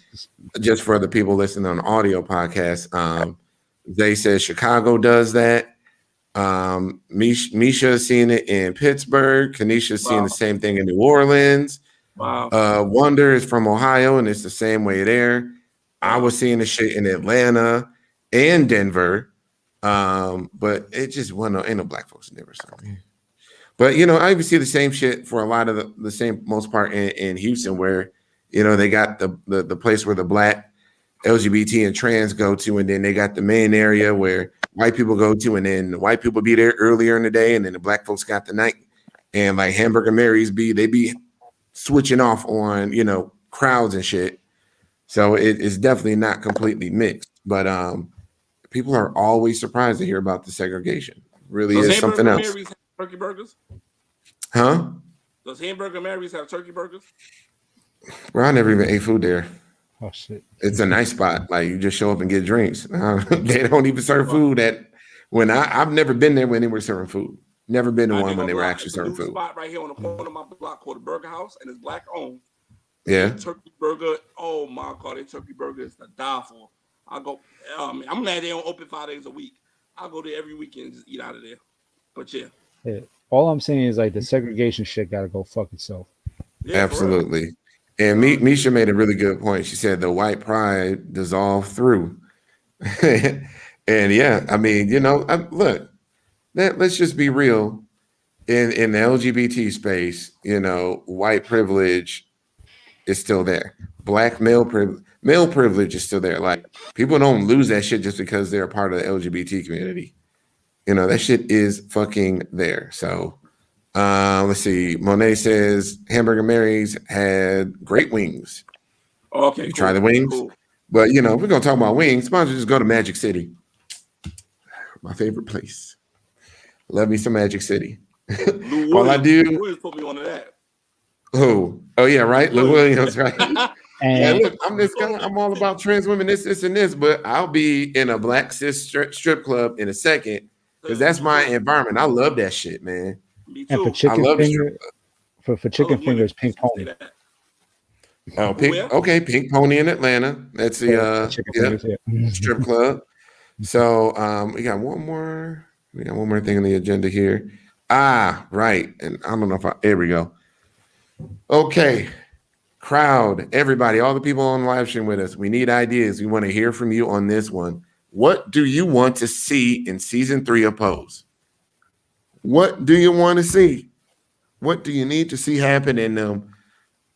Just for the people listening on audio podcast, they said Chicago does that. Misha's seeing it in Pittsburgh. Kanisha's seeing the same thing in New Orleans. Wow. Wonder is from Ohio, and it's the same way there. I was seeing the shit in Atlanta and Denver. But it just ain't no black folks in Denver. So. But I even see the same shit for a lot of the same most part in Houston, where they got the place where the black LGBT and trans go to, and then they got the main area where white people go to, and then the white people be there earlier in the day, and then the black folks got the night. And like Hamburger Mary's they be switching off on crowds and shit. So it's definitely not completely mixed. But people are always surprised to hear about the segregation. Really is something else. Mary's have turkey burgers? Huh? Does Hamburger Mary's have turkey burgers? Well, I never even ate food there. Oh shit! It's a nice spot. Like you just show up and get drinks. They don't even serve food I've never been there when they were serving food. Never been to one when they were actually serving food. Spot right here on the corner of my block called the Burger House, and it's black owned. Yeah. Turkey burger. Oh my god, their turkey burger is the die for. I go. I'm glad they don't open 5 days a week. I go there every weekend and just eat out of there. But yeah. All I'm saying is like the segregation shit got to go fuck itself. Yeah, absolutely. And Misha made a really good point. She said the white pride dissolved through. And yeah, I mean, look, let's just be real. In the LGBT space, white privilege is still there. Black male privilege is still there. Like people don't lose that shit just because they're a part of the LGBT community. That shit is fucking there. So let's see. Monet says Hamburger Mary's had great wings. Okay. You try the wings. Cool. But if we're gonna talk about wings, might as well just go to Magic City. My favorite place. Love me some Magic City. All I do. Lou Williams put me on that. Who? Oh yeah, right. Lou Williams, right. And look, I'm this guy. I'm all about trans women, this, and this, but I'll be in a black cis strip club in a second because that's my environment. I love that shit, man. Me too. And for chicken fingers, Pink Pony. Oh, Pink Pony in Atlanta. That's the strip club. So we got one more. We got one more thing on the agenda here. Right. And I don't know if there we go. Okay. Crowd, everybody, all the people on the live stream with us. We need ideas. We want to hear from you on this one. What do you want to see in season 3 of Pose? What do you want to see? What do you need to see happen in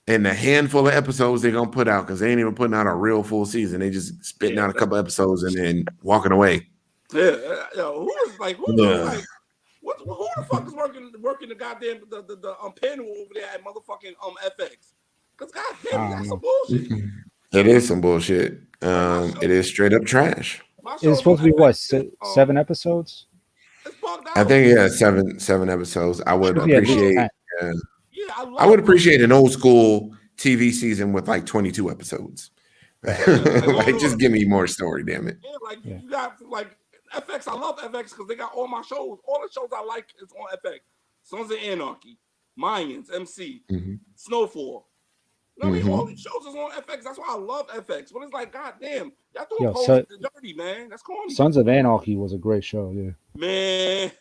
the handful of episodes they're gonna put out? Because they ain't even putting out a real full season. They just spitting out a couple episodes and then walking away. Yeah, who the fuck is working the goddamn the panel over there at motherfucking FX? Because goddamn, that's some bullshit. It is some bullshit. It is straight up trash. It's supposed to be what 7 episodes? I think 7 episodes. I would appreciate. I would appreciate an old school TV season with like 22 episodes. Like, just give me more story, damn it. Yeah, you got like FX. I love FX because they got all my shows. All the shows I like is on FX. Sons of Anarchy, Mayans, MC, Snowfall. All these shows is on FX. That's why I love FX. But it's like, goddamn, y'all doing Pose dirty, man. That's corny. Sons of Anarchy was a great show, yeah. Man,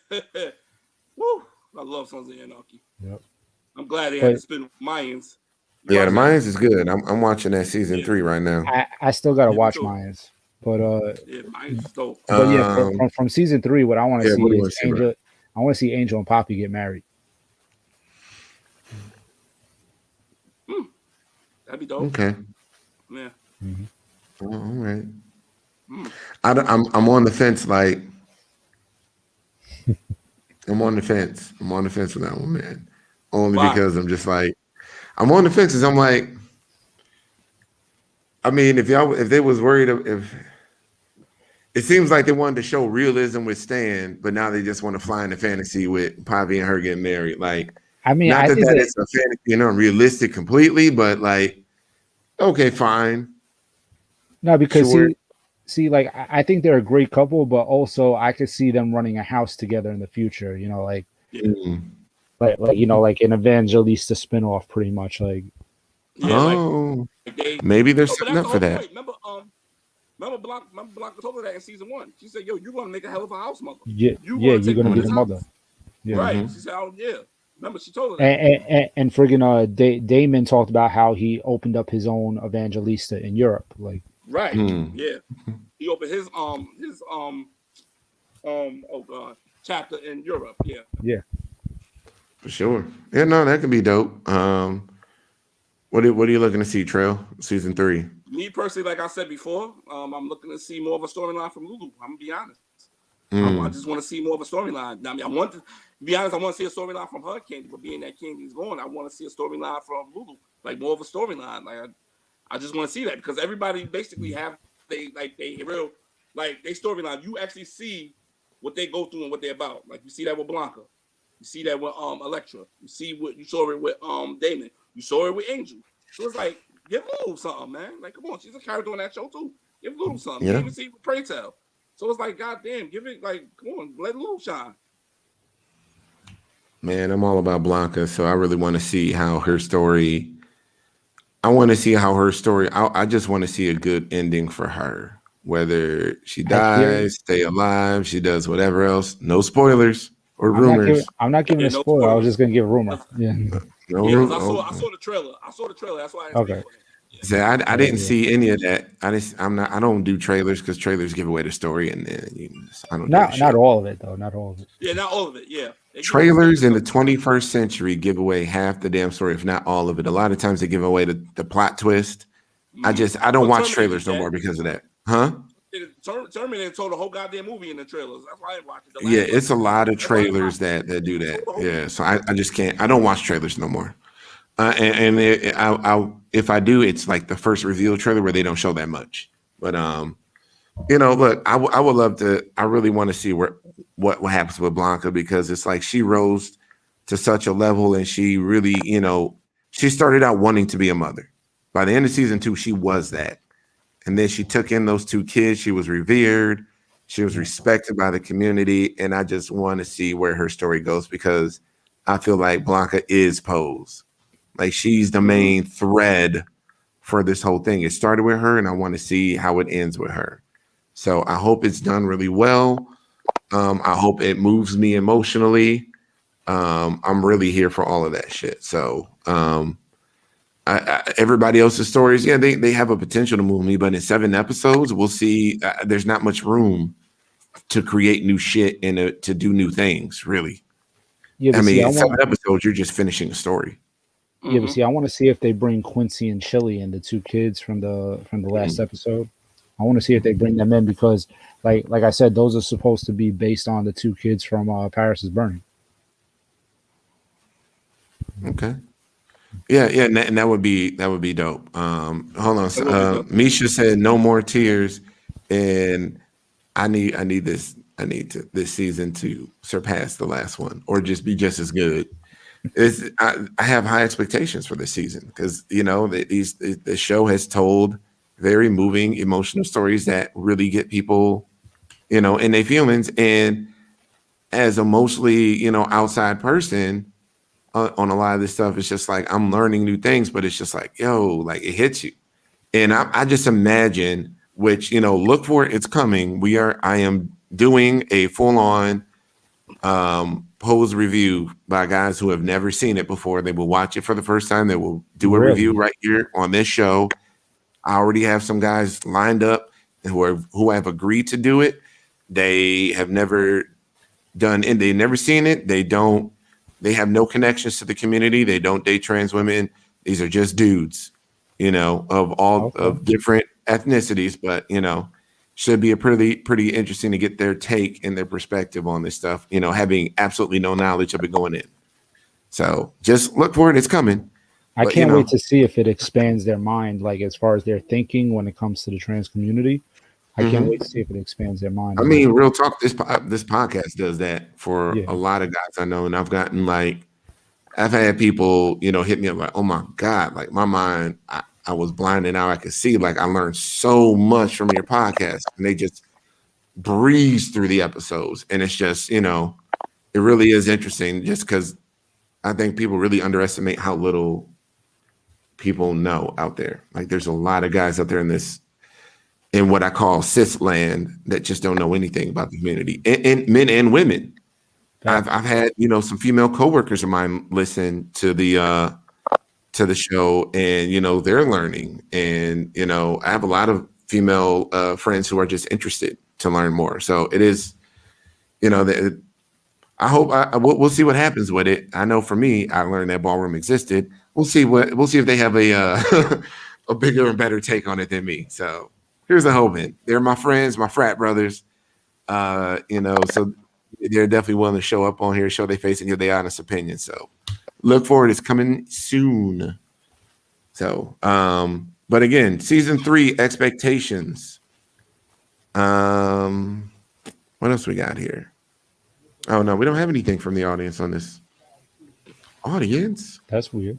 woo! I love Sons of Anarchy. Yep. I'm glad they had to spin Mayans. Yeah, the Mayans is good. I'm watching that season 3 right now. I still gotta watch Mayans, but Mayans is dope. But yeah, from season 3, what I want to see is Angel. I want to see Angel and Poppy get married. That'd be dope. Okay. Yeah. All right. I'm on the fence. Like, I'm on the fence. I'm on the fence with that one, man. Only because I'm just like, I'm on the fence. Because I'm like, I mean, if they was worried, if it seems like they wanted to show realism with Stan, but now they just want to fly into fantasy with Poppy and her getting married. Like, I mean, not that it's a fantasy, realistic completely, but like, Okay, fine. No, because Sure. see, like I think they're a great couple, but also I could see them running a house together in the future. Yeah, Mm. Like an Evangelista spinoff, pretty much. Like, yeah, like Oh, they. maybe they're No, but setting that's up the for whole that. point. Remember Blanca told her that in season 1. She said, "Yo, you're gonna make a hell of a house mother. yeah, You're yeah, gonna you're take gonna over be this the house." mother. Yeah. Right? Mm-hmm. She said, "Oh yeah." Remember, she told her that. And friggin' Damon talked about how he opened up his own Evangelista in Europe. Like, Right? Mm. Yeah. He opened his chapter in Europe. Yeah. yeah, For sure. Yeah, no, that could be dope. What are you looking to see, Trail? Season 3. Me personally, like I said before, I'm looking to see more of a storyline from Lulu. I'm gonna be honest. I Mm. just want to see more of a storyline. I mean, I want to be honest. I want to see a storyline from her, Candy, but being that Candy's gone, I want to see a storyline from Lulu, like more of a storyline. Like I just want to see that because everybody basically have they real like they storyline. You actually see what they go through and what they're about. Like you see that with Blanca, you see that with Electra, you saw it with Damon, you saw it with Angel. So it's like give Lulu something, man. Like come on, she's a character on that show too. Give Lulu something. You Yeah. even see it with Pray Tell. So it's like, goddamn, give it like, come on, let Lulu shine. Man, I'm all about Blanca, so I really want to see how her story. I want to see how her story. I just want to see a good ending for her. Whether she I hear. dies, stay alive, she does whatever else. No spoilers or rumors. I'm not giving Yeah, a no spoiler. I was spoilers. just gonna give a rumor. Yeah. No Yeah, because rum. I saw the trailer. I saw the trailer. That's why I didn't speak Okay. on it. Yeah. See, I Yeah. didn't Yeah. see any of that. I'm not. I don't do trailers because trailers give away the story, and then I don't do that Not shit. all of it though. Not all of it. Yeah, not all of it. Yeah. They give you Trailers in the snippets of it. 21st century give away half the damn story, if not all of it. A lot of times they give away the plot twist. I don't Well, watch Terminator did trailers no that. more because of that. Huh? Terminator told the whole goddamn movie in the trailers. That's why I didn't watch it. The Yeah, last one. it's a lot of Everybody trailers watched it. that do They that. told the whole Yeah, movie. so I just can't. I don't watch trailers no more. And if I do, it's like the first reveal trailer where they don't show that much. But look, I would love to. I really want to see what happens with Blanca because it's like she rose to such a level, and she really, she started out wanting to be a mother. By the end of season 2, she was that, and then she took in those 2 kids. She was revered. She was respected by the community, and I just want to see where her story goes because I feel like Blanca is Pose. Like she's the main thread for this whole thing. It started with her, and I want to see how it ends with her. So I hope it's done really well. I hope it moves me emotionally. I'm really here for all of that shit. So everybody else's stories, yeah, they have a potential to move me, but in 7 episodes, we'll see. There's not much room to create new shit and to do new things, really. Yeah, I but see, mean, in 7 episodes, you're just finishing a story. yeah, but see, I want to see if they bring Quincy and Chili and the 2 kids from the last episode. I want to see if they bring them in because, like I said, those are supposed to be based on the 2 kids from Paris is Burning. Okay. Yeah, and that would be dope. Hold on. Misha said no more tears, and I need this season to surpass the last one or just be just as good. I have high expectations for this season because the show has told very moving, emotional stories that really get people, in their feelings. And as a mostly, outside person on a lot of this stuff, it's just like I'm learning new things, but it's just like, yo, like it hits you. And I just imagine, which, look for it, it's coming. I am doing a full-on Pose review by guys who have never seen it before. They will watch it for the first time. They will do a review right here on this show. I already have some guys lined up who have agreed to do it. They have never done, and they've never seen it. They have no connections to the community. They don't date trans women. These are just dudes, of all of different ethnicities, but should be a pretty interesting to get their take and their perspective on this stuff, having absolutely no knowledge of it going in. So just look for it. It's coming. I can't wait to see if it expands their mind, like as far as their thinking when it comes to the trans community. I can't wait to see if it expands their mind. I mean, real talk, this podcast does that for a lot of guys I know. And I've gotten I've had people, hit me up like, oh my God, like my mind, I was blind and now I could see. Like I learned so much from your podcast, and they just breeze through the episodes, and it's just it really is interesting. Just because I think people really underestimate how little people know out there. Like there's a lot of guys out there in what I call cis land that just don't know anything about the community, and men and women. I've had some female coworkers of mine listen to the show, and they're learning, and I have a lot of female friends who are just interested to learn more. So it is, I hope we'll see what happens with it. I know for me, I learned that ballroom existed. We'll see if they have a a bigger and better take on it than me. So here's the hoping. They're my friends, my frat brothers. So they're definitely willing to show up on here, show their face, and give their honest opinion. So look forward. It's coming soon. So, but again, season 3 expectations. What else we got here? Oh no, we don't have anything from the audience on this. Audience? That's weird.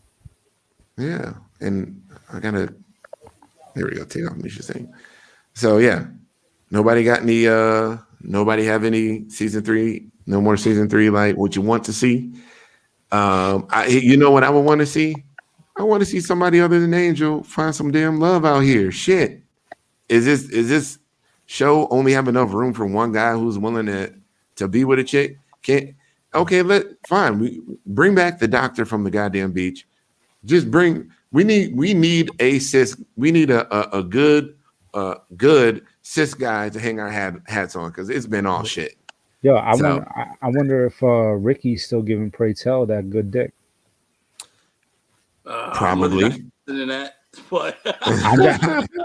Yeah, and I gotta. There we go. Take off Misha's thing. So yeah, nobody got any. Nobody have any season 3? No more season 3. Like what you want to see. You know what I would want to see? I want to see somebody other than Angel find some damn love out here. Shit, is this show only have enough room for one guy who's willing to be with a chick? Fine. We bring back the doctor from the goddamn beach. Just bring. We need a cis. We need a good cis guy to hang our hats on because it's been all shit. Yo, I wonder if Ricky's still giving Pray Tell that good dick. Probably.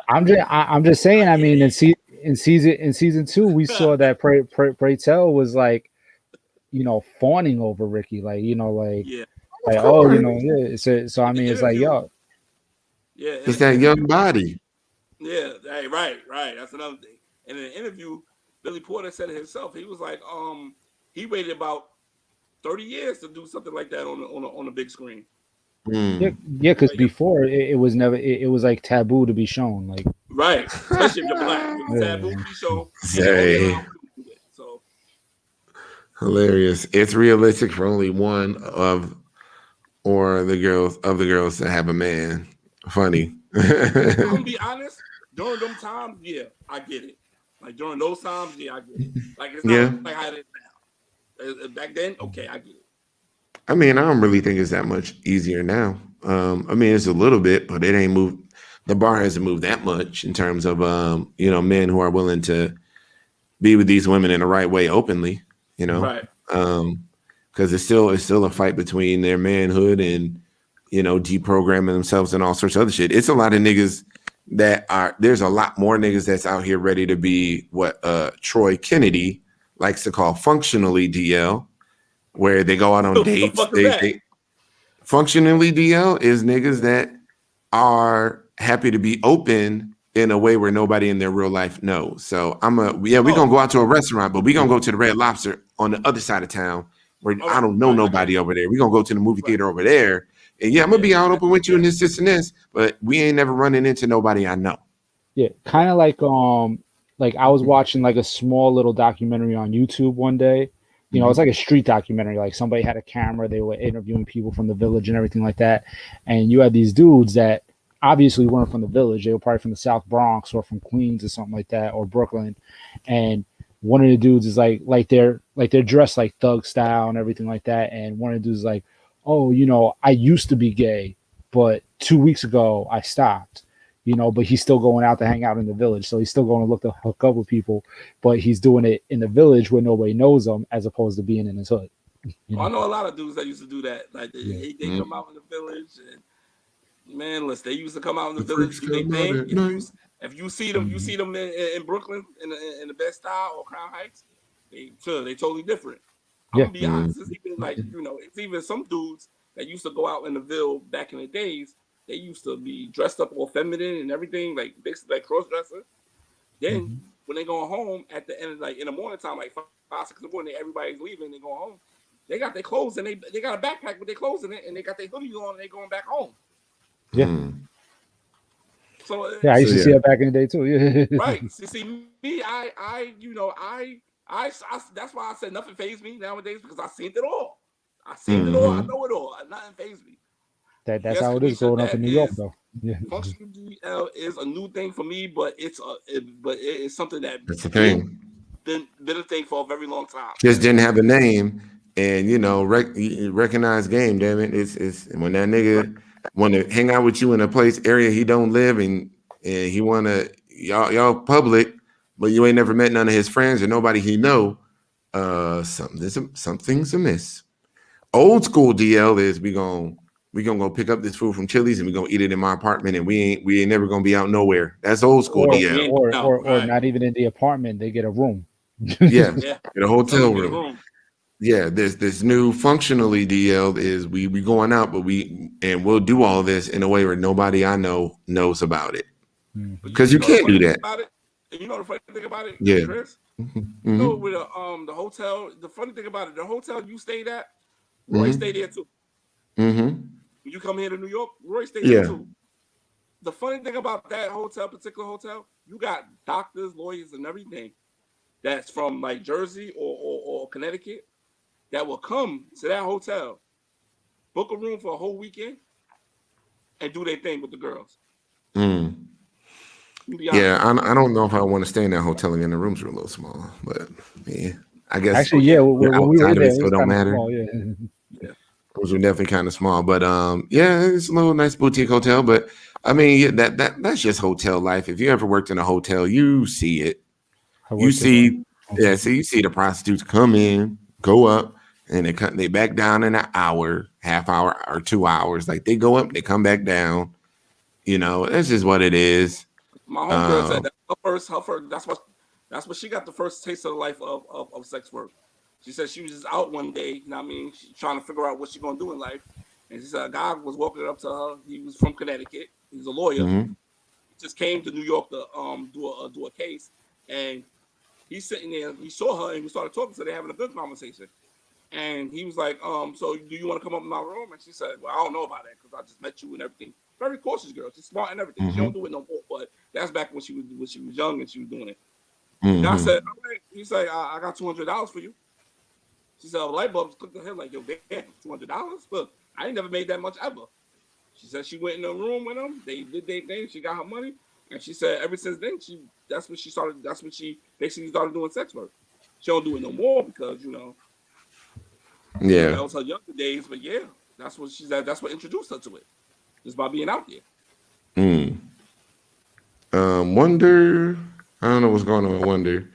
I'm just saying. I mean, in season 2, we saw that Pray Tell was like, fawning over Ricky, like oh, yeah. So I mean, it's like, yo, yeah, it's that young body. Yeah, hey, right. That's another thing. And in an interview, Billy Porter said it himself. He was like, he waited about 30 years to do something like that on the big screen. Yeah, because before it was never. It was like taboo to be shown, like right, especially if you're black. It was taboo to be shown. So hilarious. It's realistic for only one of the girls to have a man. Funny. I'm gonna be honest. During them times, yeah, I get it. Like during those times, yeah, I get it. Like it's not like how it is now. Back then, okay, I get it. I mean, I don't really think it's that much easier now. I mean, it's a little bit, but it ain't moved. The bar hasn't moved that much in terms of men who are willing to be with these women in the right way openly. Right. Because it's still a fight between their manhood and deprogramming themselves and all sorts of other shit. It's a lot of niggas there's a lot more niggas that's out here ready to be what Troy Kennedy likes to call functionally DL, where they go out on dates. They functionally DL is niggas that are happy to be open in a way where nobody in their real life knows. So we're gonna go out to a restaurant, but we're gonna go to the Red Lobster on the other side of town where I don't know nobody over there. We're gonna go to the movie theater over there. And I'm gonna be out open with you in this and this, but we ain't never running into nobody I know. Yeah, kind of like I was watching like a small little documentary on YouTube one day. It's like a street documentary. Like somebody had a camera, they were interviewing people from the village and everything like that. And you had these dudes that obviously weren't from the village. They were probably from the South Bronx or from Queens or something like that, or Brooklyn. And one of the dudes is like they're dressed like thug style and everything like that. And one of the dudes is like, oh, I used to be gay, but 2 weeks ago I stopped, but he's still going out to hang out in the village. So he's still going to look to hook up with people, but he's doing it in the village where nobody knows him as opposed to being in his hood. I know a lot of dudes that used to do that. Like they come out in the village and man, listen, they used to come out in the village, do their thing. If you see them, in Brooklyn in the Bed-Stuy or Crown Heights, they totally different. I'm gonna be honest. It's even like it's even some dudes that used to go out in the Ville back in the days. They used to be dressed up all feminine and everything, like basically like cross dresser. Then when they go home at the end, like in the morning time, like 5, 6 in the morning, everybody's leaving. They go home. They got their clothes and they got a backpack with their clothes in it, and they got their hoodies on, and they going back home. Yeah. So Yeah, I used So to see yeah. her back in the day too. Yeah. right. See me, I that's why I said nothing phased me nowadays because I seen it all. I seen it all. I Mm-hmm. know it all. Nothing phased me. That's Yes, how it is Kanisha, growing up in that New York, is though. Yeah. functional DL is a new thing for me, but it is something that That's the thing. been a thing for a very long time. Just didn't have a name, and recognize game. Damn it! It's when that Right. nigga want to hang out with you in a place area he don't live in, and he want to y'all public, but you ain't never met none of his friends or nobody he know. Something's amiss. Old school DL is we gonna go pick up this food from Chili's and we gonna eat it in my apartment and we ain't never gonna be out nowhere. That's old school Or We DL. ain't or no or or right. not even in the apartment, they get a room. Yeah, Yeah. in a Some of hotel them get a room. room. Yeah, this new functionally DL is we going out, but we'll do all this in a way where nobody I know knows about it Mhm. because You you know the can't funny do thing that. about it? You know the funny thing about it, Yeah. Chris? You know, Mm-hmm. with the hotel, the funny thing about it, the hotel you stayed at, Roy Mm-hmm. stayed there too. Mm-hmm. When you come here to New York, Roy stayed there Yeah. too. The funny thing about that particular hotel, you got doctors, lawyers, and everything that's from like Jersey or Connecticut that will come to that hotel, book a room for a whole weekend, and do their thing with the girls. Mm. To be Yeah, honest. I don't know if I want to stay in that hotel again. The rooms are a little small, but yeah, I guess Oh Actually, yeah, yeah, we're when we were outside of there, it, it so it was don't kind of matter. small. Yeah. yeah. Those are definitely kind of small, but yeah, it's a little nice boutique hotel. But I mean, yeah, that's just hotel life. If you ever worked in a hotel, you see it. I You worked in see, okay. yeah, see, you see the prostitutes come in, go up, and they back down in an hour, half hour, or 2 hours. Like they go up, they come back down. That's just what it is. My homegirl Uh, said that her first that's what she got the first taste of the life of sex work. She said she was just out one day, you know what I mean, she trying to figure out what she gonna do in life. And she said a guy was walking up to her. He was from Connecticut. He's a lawyer. mhm, He just came to New York to do a case. And he's sitting there. He saw her and we started talking. So they're having a good conversation. And he was like, so do you want to come up in my room? And she said, well, I don't know about that because I just met you and everything. Very cautious girl. She's smart and everything. She don't mhm, do it no more. But that's back when she was young and she was doing it. The guy mhm. said, all right. He said, I got $200 for you. She said, light bulbs clicked on him like, yo, damn, $200? Look, I ain't never made that much ever. She said she went in the room with him. They did their thing. She got her money. And she said ever since then, that's when she basically started doing sex work. She don't do it no more because, Yeah. that was her younger days, but yeah, that's what she said. That's what introduced her to it, just by being out there. Mm. Wonder. I don't know what's going on with Wonder.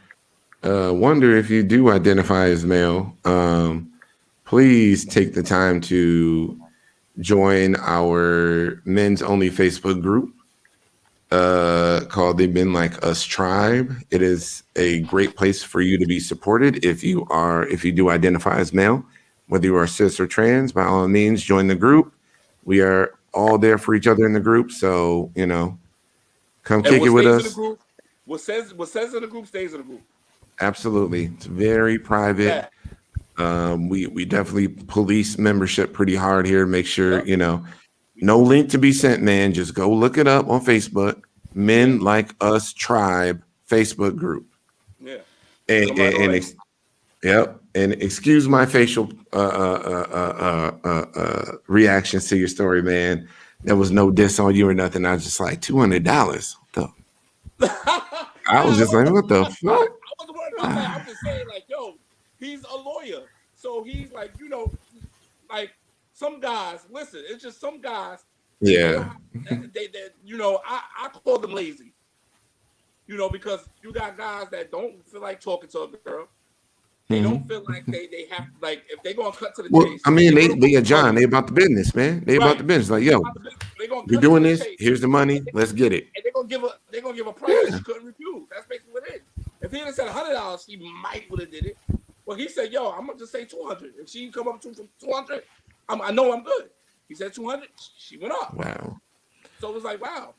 Wonder if you do identify as male. Please take the time to join our men's only Facebook group called "They've Been Like Us Tribe." It is a great place for you to be supported if you do identify as male, whether you are cis or trans. By all means, join the group. We are all there for each other in the group, so come And kick what it with stays in the us. group, what says in the group stays in the group. Absolutely, it's very private. Yeah. We definitely police membership pretty hard here. Make sure Yep. We no do. link to be sent, man. Just go look it up on Facebook. Yeah. Men Like Us Tribe Facebook group. Yeah. And, Come right and, on and in. ex- yep. And excuse my facial reactions to your story, man. There was no diss on you or nothing. I was just like $200. I was I just like, wasn't what the worried about fuck? that. I wasn't worried about that. I'm just saying, like, yo, he's a lawyer. So he's like, like some guys, listen, it's just some guys, they know Yeah. how I call them lazy. Because you got guys that don't feel like talking to a girl. They don't Mhm. feel like they have like if they gonna cut to the Well, chase, I mean, they're gonna they want are the John. money. They about the business, man. They about Right. the business. Like, They yo, about the business. They're gonna we cut to doing the this. chase. Here's the money. Let's get it. And they're gonna give a price that Yeah. she couldn't refuse. That's basically what it is. If he had said $100, she might would have did it. Well, he said, "Yo, I'm gonna just say 200. If she come up to 200, I know I'm good." He said 200. She went up. Wow. So it was like, wow.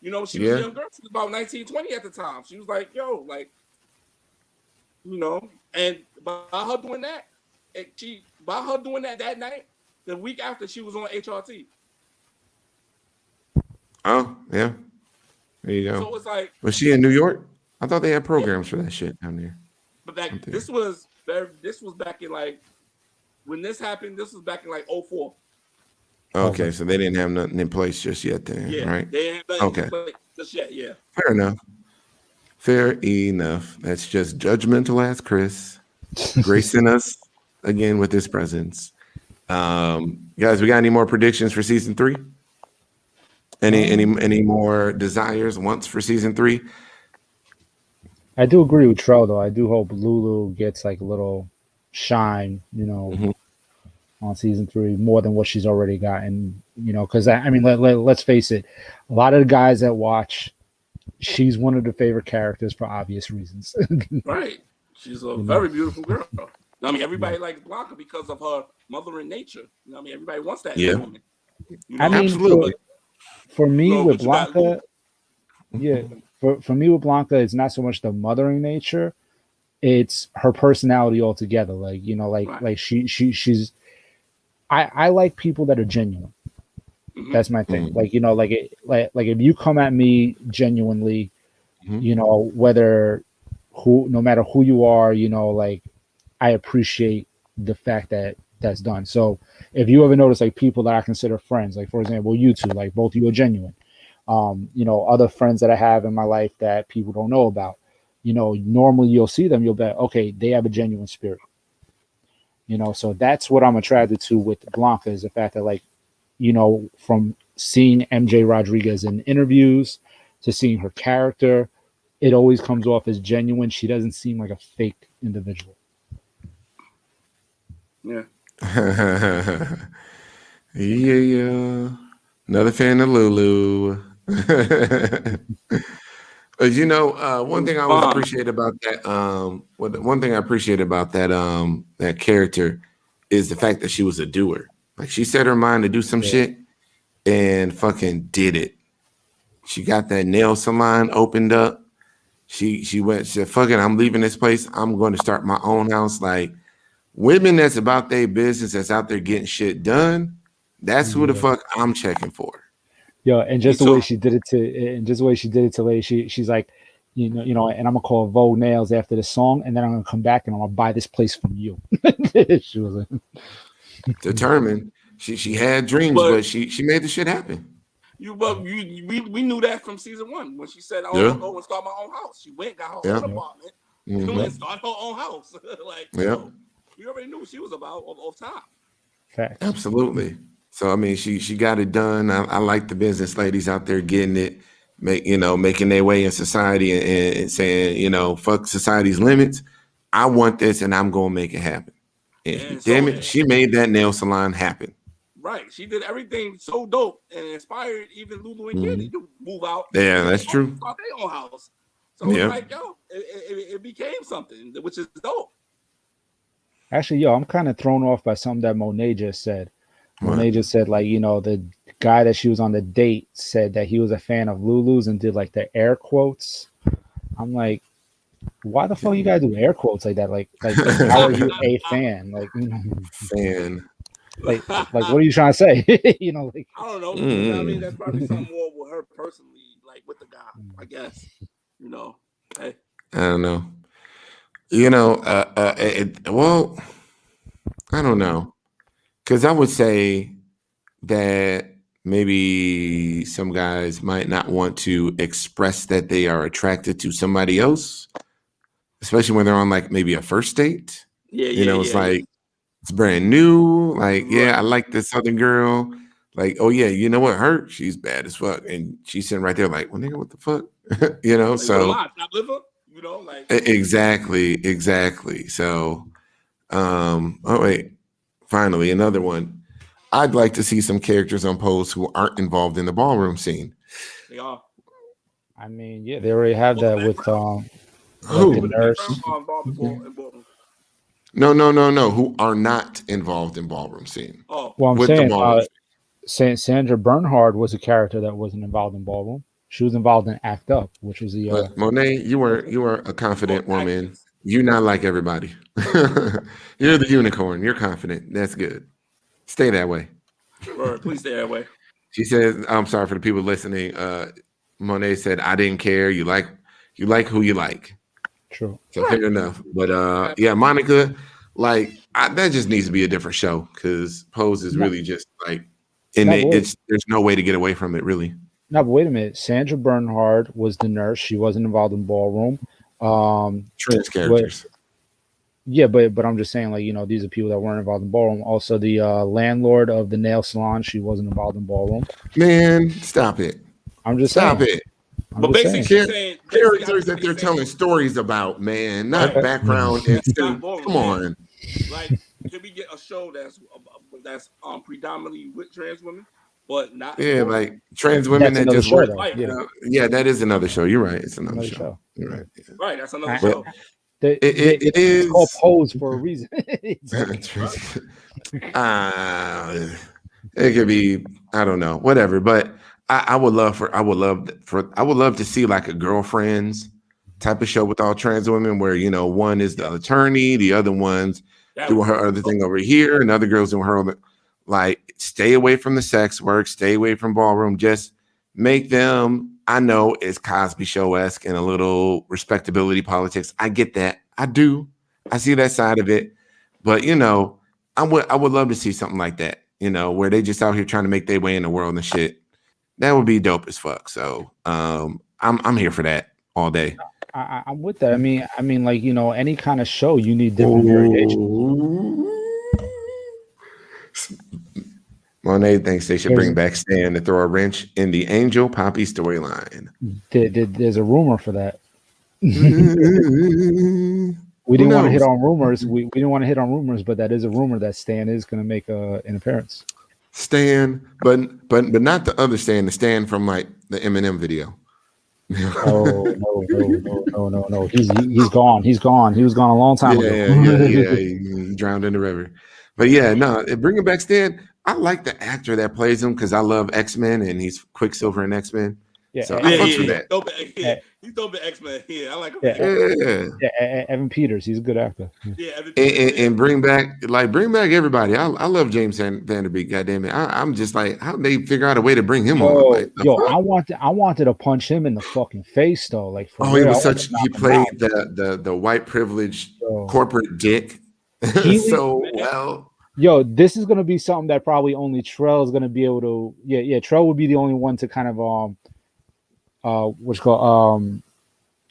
She was a Yeah. young girl. She was about 19, 20 at the time. She was like, "Yo, like, and by her doing that, that night, the week after she was on HRT. Oh, yeah. There you go. So it's like, Was she in New York? I thought they had programs for that shit down there. but this was back in like when this happened. This was back in like 04. Okay, so they didn't have nothing in place just yet then, right? They didn't have nothing in place just yet. Yeah. Fair enough. Fair enough. That's just judgmental ass Chris gracing us again with his presence. Guys, we got any more predictions for season 3? Any more desires, wants for season 3? I do agree with Trell though. I do hope Lulu gets like a little shine, on season 3 more than what she's already gotten. Because I mean, let's face it, a lot of the guys that watch, she's one of the favorite characters for obvious reasons. Right. She's a very beautiful girl. I mean, everybody likes Blanca because of her mothering nature. I mean, everybody wants that in a woman. I mean, absolutely. For me with Blanca, for me with Blanca, it's not so much the mothering nature, it's her personality altogether. Like, like she's. I like people that are genuine. That's my thing. Like, like if you come at me genuinely, no matter who you are, like I appreciate the fact that that's done. So if you ever notice like people that I consider friends, like for example, you two, like both of you are genuine. Other friends that I have in my life that people don't know about, normally you'll see them, you'll be like, okay, they have a genuine spirit. So that's what I'm attracted to with Blanca is the fact that like, from seeing MJ Rodriguez in interviews to seeing her character, it always comes off as genuine. She doesn't seem like a fake individual. Yeah. Yeah. Another fan of Lulu. One thing I always appreciate about that, one thing I appreciate about that character is the fact that she was a doer. Like she set her mind to do some shit and fucking did it. She got that nail salon opened up. She said, fuck it, I'm leaving this place. I'm going to start my own house. Like women that's about their business, that's out there getting shit done. That's who the fuck I'm checking for. Yo, and just the way she did it to Lady, she's like, and I'm gonna call Vogue Nails after the song, and then I'm gonna come back and I'm gonna buy this place from you. She was determined. She had dreams, but she made the shit happen. We knew that from season 1 when she said, "I'm gonna go and start my own house." She went, got her own apartment, and started her own house. We already knew what she was about off top. Fact. Absolutely. So I mean, she got it done. I like the business ladies out there getting it, making their way in society and saying, fuck society's limits. I want this, and I'm gonna make it happen. And damn it, she made that nail salon happen. Right, she did everything so dope and inspired even Lulu and Candy to move out. Yeah, that's true. Start their own house. So it's like, it became something, which is dope. Actually, I'm kind of thrown off by something that Monet just said. Monet just said, like, the guy that she was on the date said that he was a fan of Lulu's and did like the air quotes. I'm like, why the fuck you gotta do air quotes like that? Like how are you a fan? Like, fan. Like what are you trying to say? Like I don't know. I mean, that's probably something more with her personally, like with the guy. I guess. Hey. I don't know. Well, I don't know. Because I would say that maybe some guys might not want to express that they are attracted to somebody else, especially when they're on like maybe a first date. It's like it's brand new. Like, I like this Southern girl. Like, oh yeah, you know what? She's bad as fuck, and she's sitting right there like, well, nigga, what the fuck? Like, so not live her, like exactly. So, oh wait. Finally, another one. I'd like to see some characters on Pose who aren't involved in the ballroom scene. They are. I mean, they already have that with who? The nurse. No. Who are not involved in ballroom scene? Oh, well, I'm saying Sandra Bernhard was a character that wasn't involved in ballroom. She was involved in Act Up, which was the. But Monet, you were a confident woman. Actions. You're not like everybody. You're the unicorn. You're confident. That's good. Stay that way. Please stay that way. She says, I'm sorry for the people listening. Monet said, "I didn't care. You like who you like." True. So fair enough. But yeah, Monica, that just needs to be a different show because Pose is No, really just like, and no, but wait, there's no way to get away from it really. no, but wait a minute. Sandra Bernhard was the nurse. She wasn't involved in ballroom. Trans What? characters. Yeah, but I'm just saying, like, these are people that weren't involved in ballroom. Also, the landlord of the nail salon, she wasn't involved in ballroom. Man, stop it. I'm just Stop saying. it. But basically, she's saying Characters that they're telling stories about, man, not Okay. background. And not boring, come man. on. Like, can we get a show that's predominantly with trans women, but not? Yeah, like trans women That's that another just show, work. though. Yeah, Yeah, that is another show. You're right. It's another show. show. You're right. Yeah. Right, that's another I- show. It It's called is. Pose for a reason. It's It could be, I don't know, whatever. But I would love to see like a girlfriends type of show with all trans women where one is the attorney, the other one's doing her other thing over here, another girl's doing her other. Like, stay away from the sex work, stay away from ballroom. Just make them. I know it's Cosby Show-esque and a little respectability politics. I get that. I do. I see that side of it. But I would love to see something like that. Where they just out here trying to make their way in the world and shit. That would be dope as fuck. So I'm here for that all day. I'm with that. I mean, like, any kind of show, you need different variations. Monet thinks they should bring back Stan to throw a wrench in the Angel Poppy storyline. There's a rumor for that. We didn't want to hit on rumors. We didn't want to hit on rumors, but that is a rumor that Stan is going to make an appearance. Stan, but not the other Stan, the Stan from like the Eminem video. No. He's gone. He's gone. He was gone a long time ago. Yeah. He drowned in the river. But yeah, no, bringing back Stan. I like the actor that plays him because I love X-Men and he's Quicksilver in X-Men. Yeah, so I fucks with that. He's dope in X-Men. Yeah, I like him. Yeah, Evan Peters. He's a good actor. Yeah, Evan Peters, and bring back everybody. I love James Vanderbeek. Goddamn it! I'm just like, how they figure out a way to bring him on? Like, I wanted to punch him in the fucking face though. Like, he was he played the white privileged corporate dick so well. Yo, this is gonna be something that probably only Trell is gonna be able to. Yeah. Trell would be the only one to kind of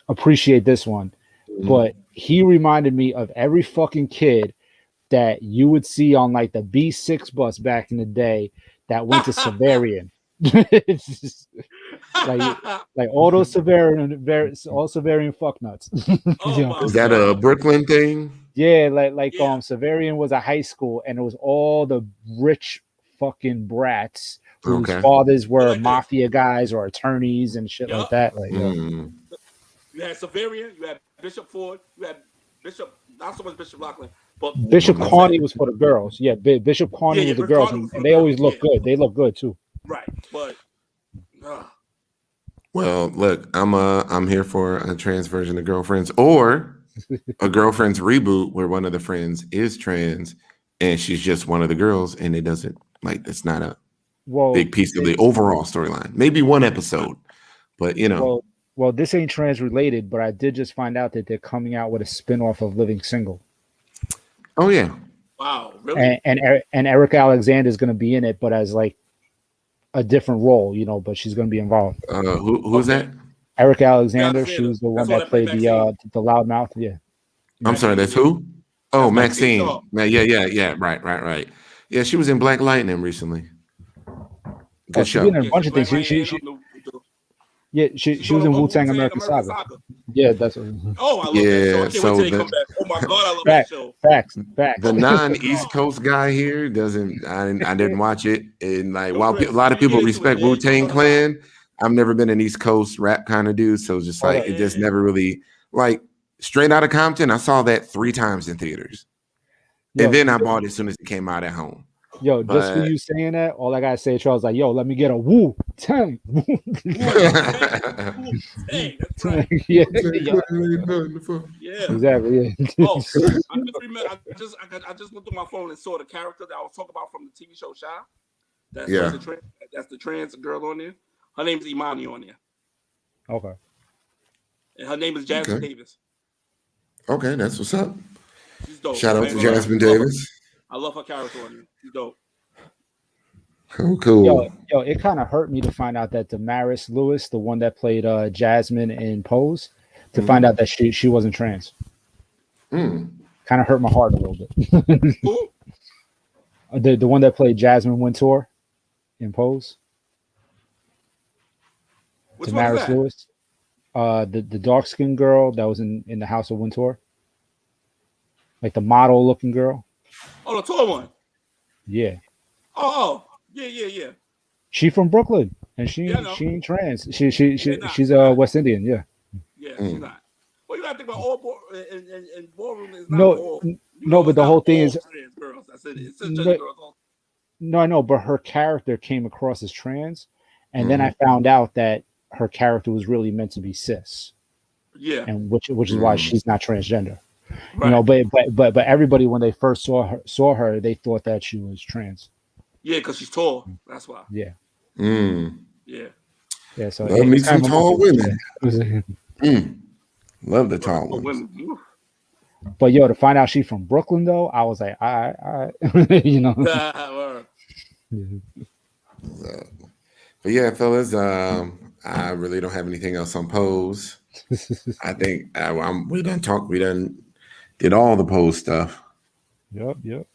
appreciate this one. But he reminded me of every fucking kid that you would see on like the B6 bus back in the day that went to Severian. like all those Severian fucknuts. Is that a Brooklyn thing? Yeah, Severian was a high school, and it was all the rich fucking brats whose fathers were mafia guys or attorneys and shit like that. Like, you had Severian, you had Bishop Ford, you had Bishop, not so much Bishop Lachlan, but Bishop Carney was for the girls. Yeah, Bishop Carney was the girls, and they always look good. They look good too. Right, but well, look, I'm here for a trans version of Girlfriends or a Girlfriends reboot where one of the friends is trans and she's just one of the girls, and it doesn't it's not a big piece of the overall storyline. Maybe one episode, but Well, this ain't trans related, but I did just find out that they're coming out with a spinoff of Living Single. Oh yeah! Wow, really? And Erica Alexander is going to be in it, but as like a different role, but she's going to be involved. Who's that? Erica Alexander. She was the one that played the loudmouth. Yeah. I'm sorry. That's who? Oh, Maxine. Yeah. Right. Yeah, she was in Black Lightning recently. Good show. She's been in a bunch of things. She was in Wu-Tang American Saga. Yeah, that's what. Oh, I love that show. I can't wait till they come back. Oh my god, I love that show. Facts. The non-East Coast guy here doesn't. I didn't watch it, and while a lot of people respect Wu-Tang Clan, I've never been an East Coast rap kind of dude, so just it just never really Straight Outta Compton. I saw that 3 times in theaters, and then I bought it as soon as it came out at home. Yo, just for you saying that, all I gotta say, Charles, like, yo, let me get a Wu-Tang. Yeah, exactly. Yeah. Oh, I just went through my phone and saw the character that I was talking about from the TV show Shy. That's the trans girl on there. Her name's Imani on there. Okay. And her name is Jasmine Okay. Davis. Okay, that's what's up. She's dope. Shout out I ain't to gonna lie. Jasmine Davis. I love her character on there. She's dope. Cool. Yo, it kind of hurt me to find out that Damaris Lewis, the one that played Jasmine in Pose, to find out that she wasn't trans. Kind of hurt my heart a little bit. Who? The one that played Jasmine Wintour in Pose. Which one is Damaris that? Lewis. The dark skinned girl that was in the House of Wintour. Like the model looking girl. Oh, the tall one. Yeah. Oh, yeah. She from Brooklyn, and she Yeah, I know. she ain't trans. not. She's West Indian. Yeah. Yeah, she's not. Well, you gotta think about all and ballroom is not No, all. no, but it's the not whole thing all is trans girls. That's it. It's just No, girls. Also. no, I know, but her character came across as trans, and then I found out that her character was really meant to be cis, Yeah, and which is why she's not transgender. right. You know, but everybody when they first saw her, they thought that she was trans. Yeah, because she's tall. That's why. Yeah. Yeah. Yeah. So Love me it's some kind of tall women. Yeah. Love the tall For ones. women. But yo, to find out she's from Brooklyn though, I was like, all right. You know. Word. But yeah, fellas, I really don't have anything else on Pose. I think we done talked. We done did all the Pose stuff. Yep.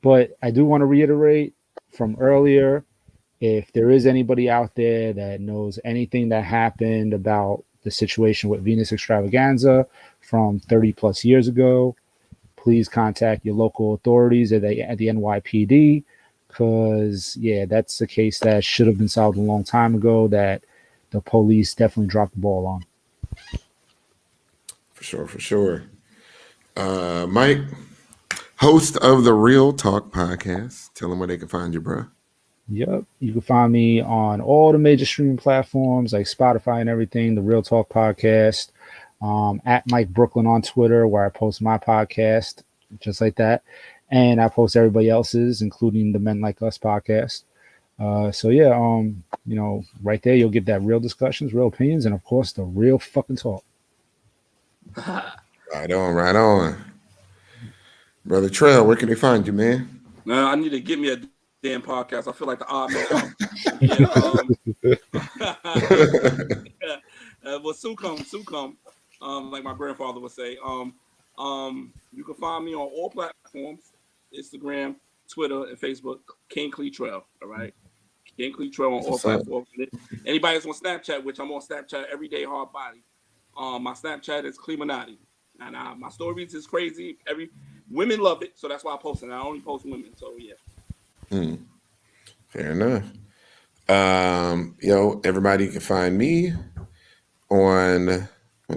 But I do want to reiterate from earlier, if there is anybody out there that knows anything that happened about the situation with Venus Extravaganza from 30 plus years ago, please contact your local authorities at the NYPD, because yeah, that's a case that should have been solved a long time ago that the police definitely dropped the ball on. For sure. Mike, host of the Real Talk podcast. Tell them where they can find you, bro. Yep. You can find me on all the major streaming platforms like Spotify and everything, the Real Talk podcast, at Mike Brooklyn on Twitter, where I post my podcast, just like that. And I post everybody else's, including the Men Like Us podcast. So yeah, you know, right there, you'll get that real discussions, real opinions, and of course, the real fucking talk. Right on. Brother Trail, where can they find you, man? Man, I need to get me a damn podcast. I feel like the odd man out. Well, soon come. Like my grandfather would say. You can find me on all platforms: Instagram, Twitter, and Facebook. King Cleatrell. All right, King Cleatrell on all platforms. Anybody that's on Snapchat, which I'm on Snapchat every day, hard body. My Snapchat is Clemanati, and my stories is crazy. Women love it, so that's why I post it. I only post women, so yeah. Fair enough. Everybody can find me on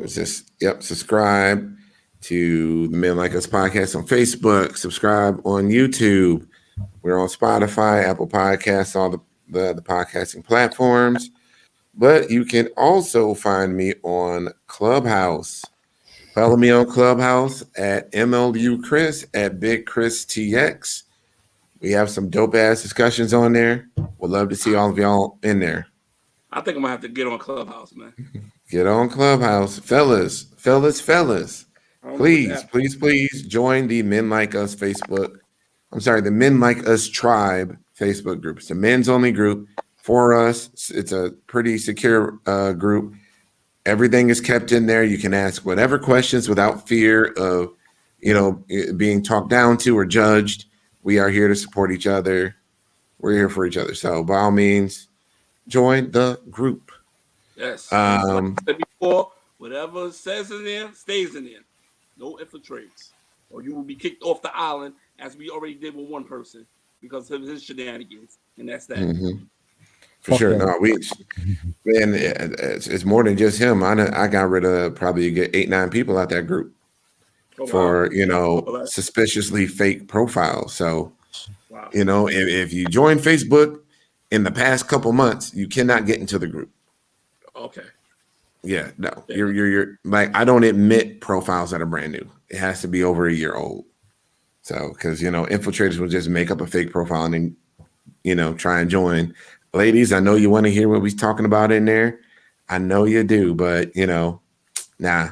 subscribe to the Men Like Us podcast on Facebook, subscribe on YouTube. We're on Spotify, Apple Podcasts, all the podcasting platforms. But you can also find me on Clubhouse. Follow me on Clubhouse at MLU Chris, at Big Chris TX. We have some dope ass discussions on there. We'd love to see all of y'all in there. I think I'm gonna have to get on Clubhouse, man. Get on Clubhouse, fellas. Please join the Men Like Us Facebook. I'm sorry, the Men Like Us Tribe Facebook group. It's a men's only group for us. It's a pretty secure group. Everything is kept in there. You can ask whatever questions without fear of, being talked down to or judged. We are here to support each other. We're here for each other. So by all means, join the group. Yes. Like I said before, whatever says in there stays in there. No infiltrates, or you will be kicked off the island, as we already did with one person because of his shenanigans, and that's that. Mm-hmm. For sure. No, it's more than just him. I got rid of probably 8-9 people out that group for suspiciously fake profiles. So, if you join Facebook in the past couple months, you cannot get into the group. Okay. Yeah, no. You're like, I don't admit profiles that are brand new. It has to be over a year old. So, because infiltrators will just make up a fake profile and then, try and join. Ladies, I know you want to hear what we're talking about in there. I know you do, but you know, nah.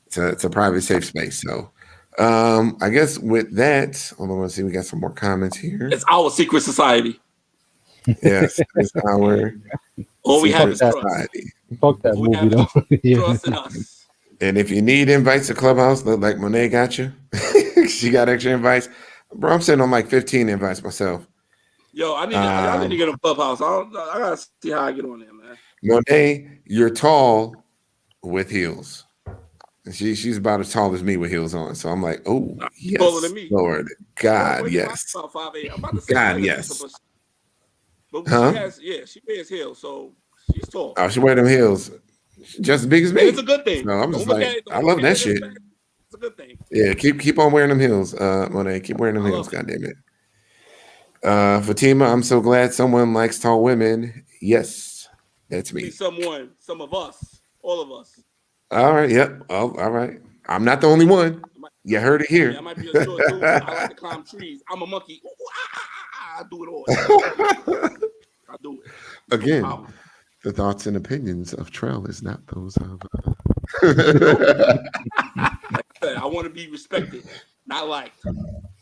It's a private, safe space. So, I guess with that, hold on, let's see. We got some more comments here. It's our secret society. Yes, it's our All we have secret is trust. society. Fuck that All we movie have though. is Yeah. trust in us. And if you need invites to Clubhouse, look like Monet got you. She got extra invites. Bro, I'm sitting on like 15 invites myself. Yo, I need to get a Clubhouse. I gotta see how I get on there, man. Monet, you're tall with heels. And she's about as tall as me with heels on. So I'm like, oh, yes, Taller than me. Lord. God, Well, yes. About 5'8". I'm about to say God, yes. But Huh? she wears heels, so she's tall. Oh, she wear them heels. She's just as big as me. And it's a good thing. So I'm just Don't look like, at it, I love that as shit. bad. It's a good thing. Yeah, keep on wearing them heels, Monet. Keep wearing them heels, goddamn it. Fatima, I'm so glad someone likes tall women. Yes, that's me. Some of us, all of us. All right, yep. Oh, all right. I'm not the only one. You heard it here. I might be a short dude. I like to climb trees. I'm a monkey. I do it all. I do it. Again, the thoughts and opinions of Trell is not those of. Like I said, I want to be respected, not liked.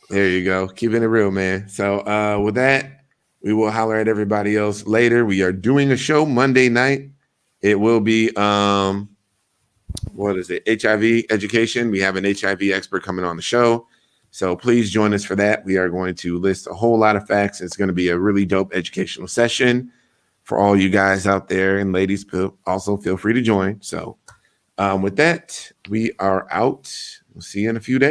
There you go. Keeping it real, man. So with that, we will holler at everybody else later. We are doing a show Monday night. It will be what is it? HIV education. We have an HIV expert coming on the show. So please join us for that. We are going to list a whole lot of facts. It's going to be a really dope educational session for all you guys out there, and ladies also feel free to join. So with that, we are out. We'll see you in a few days.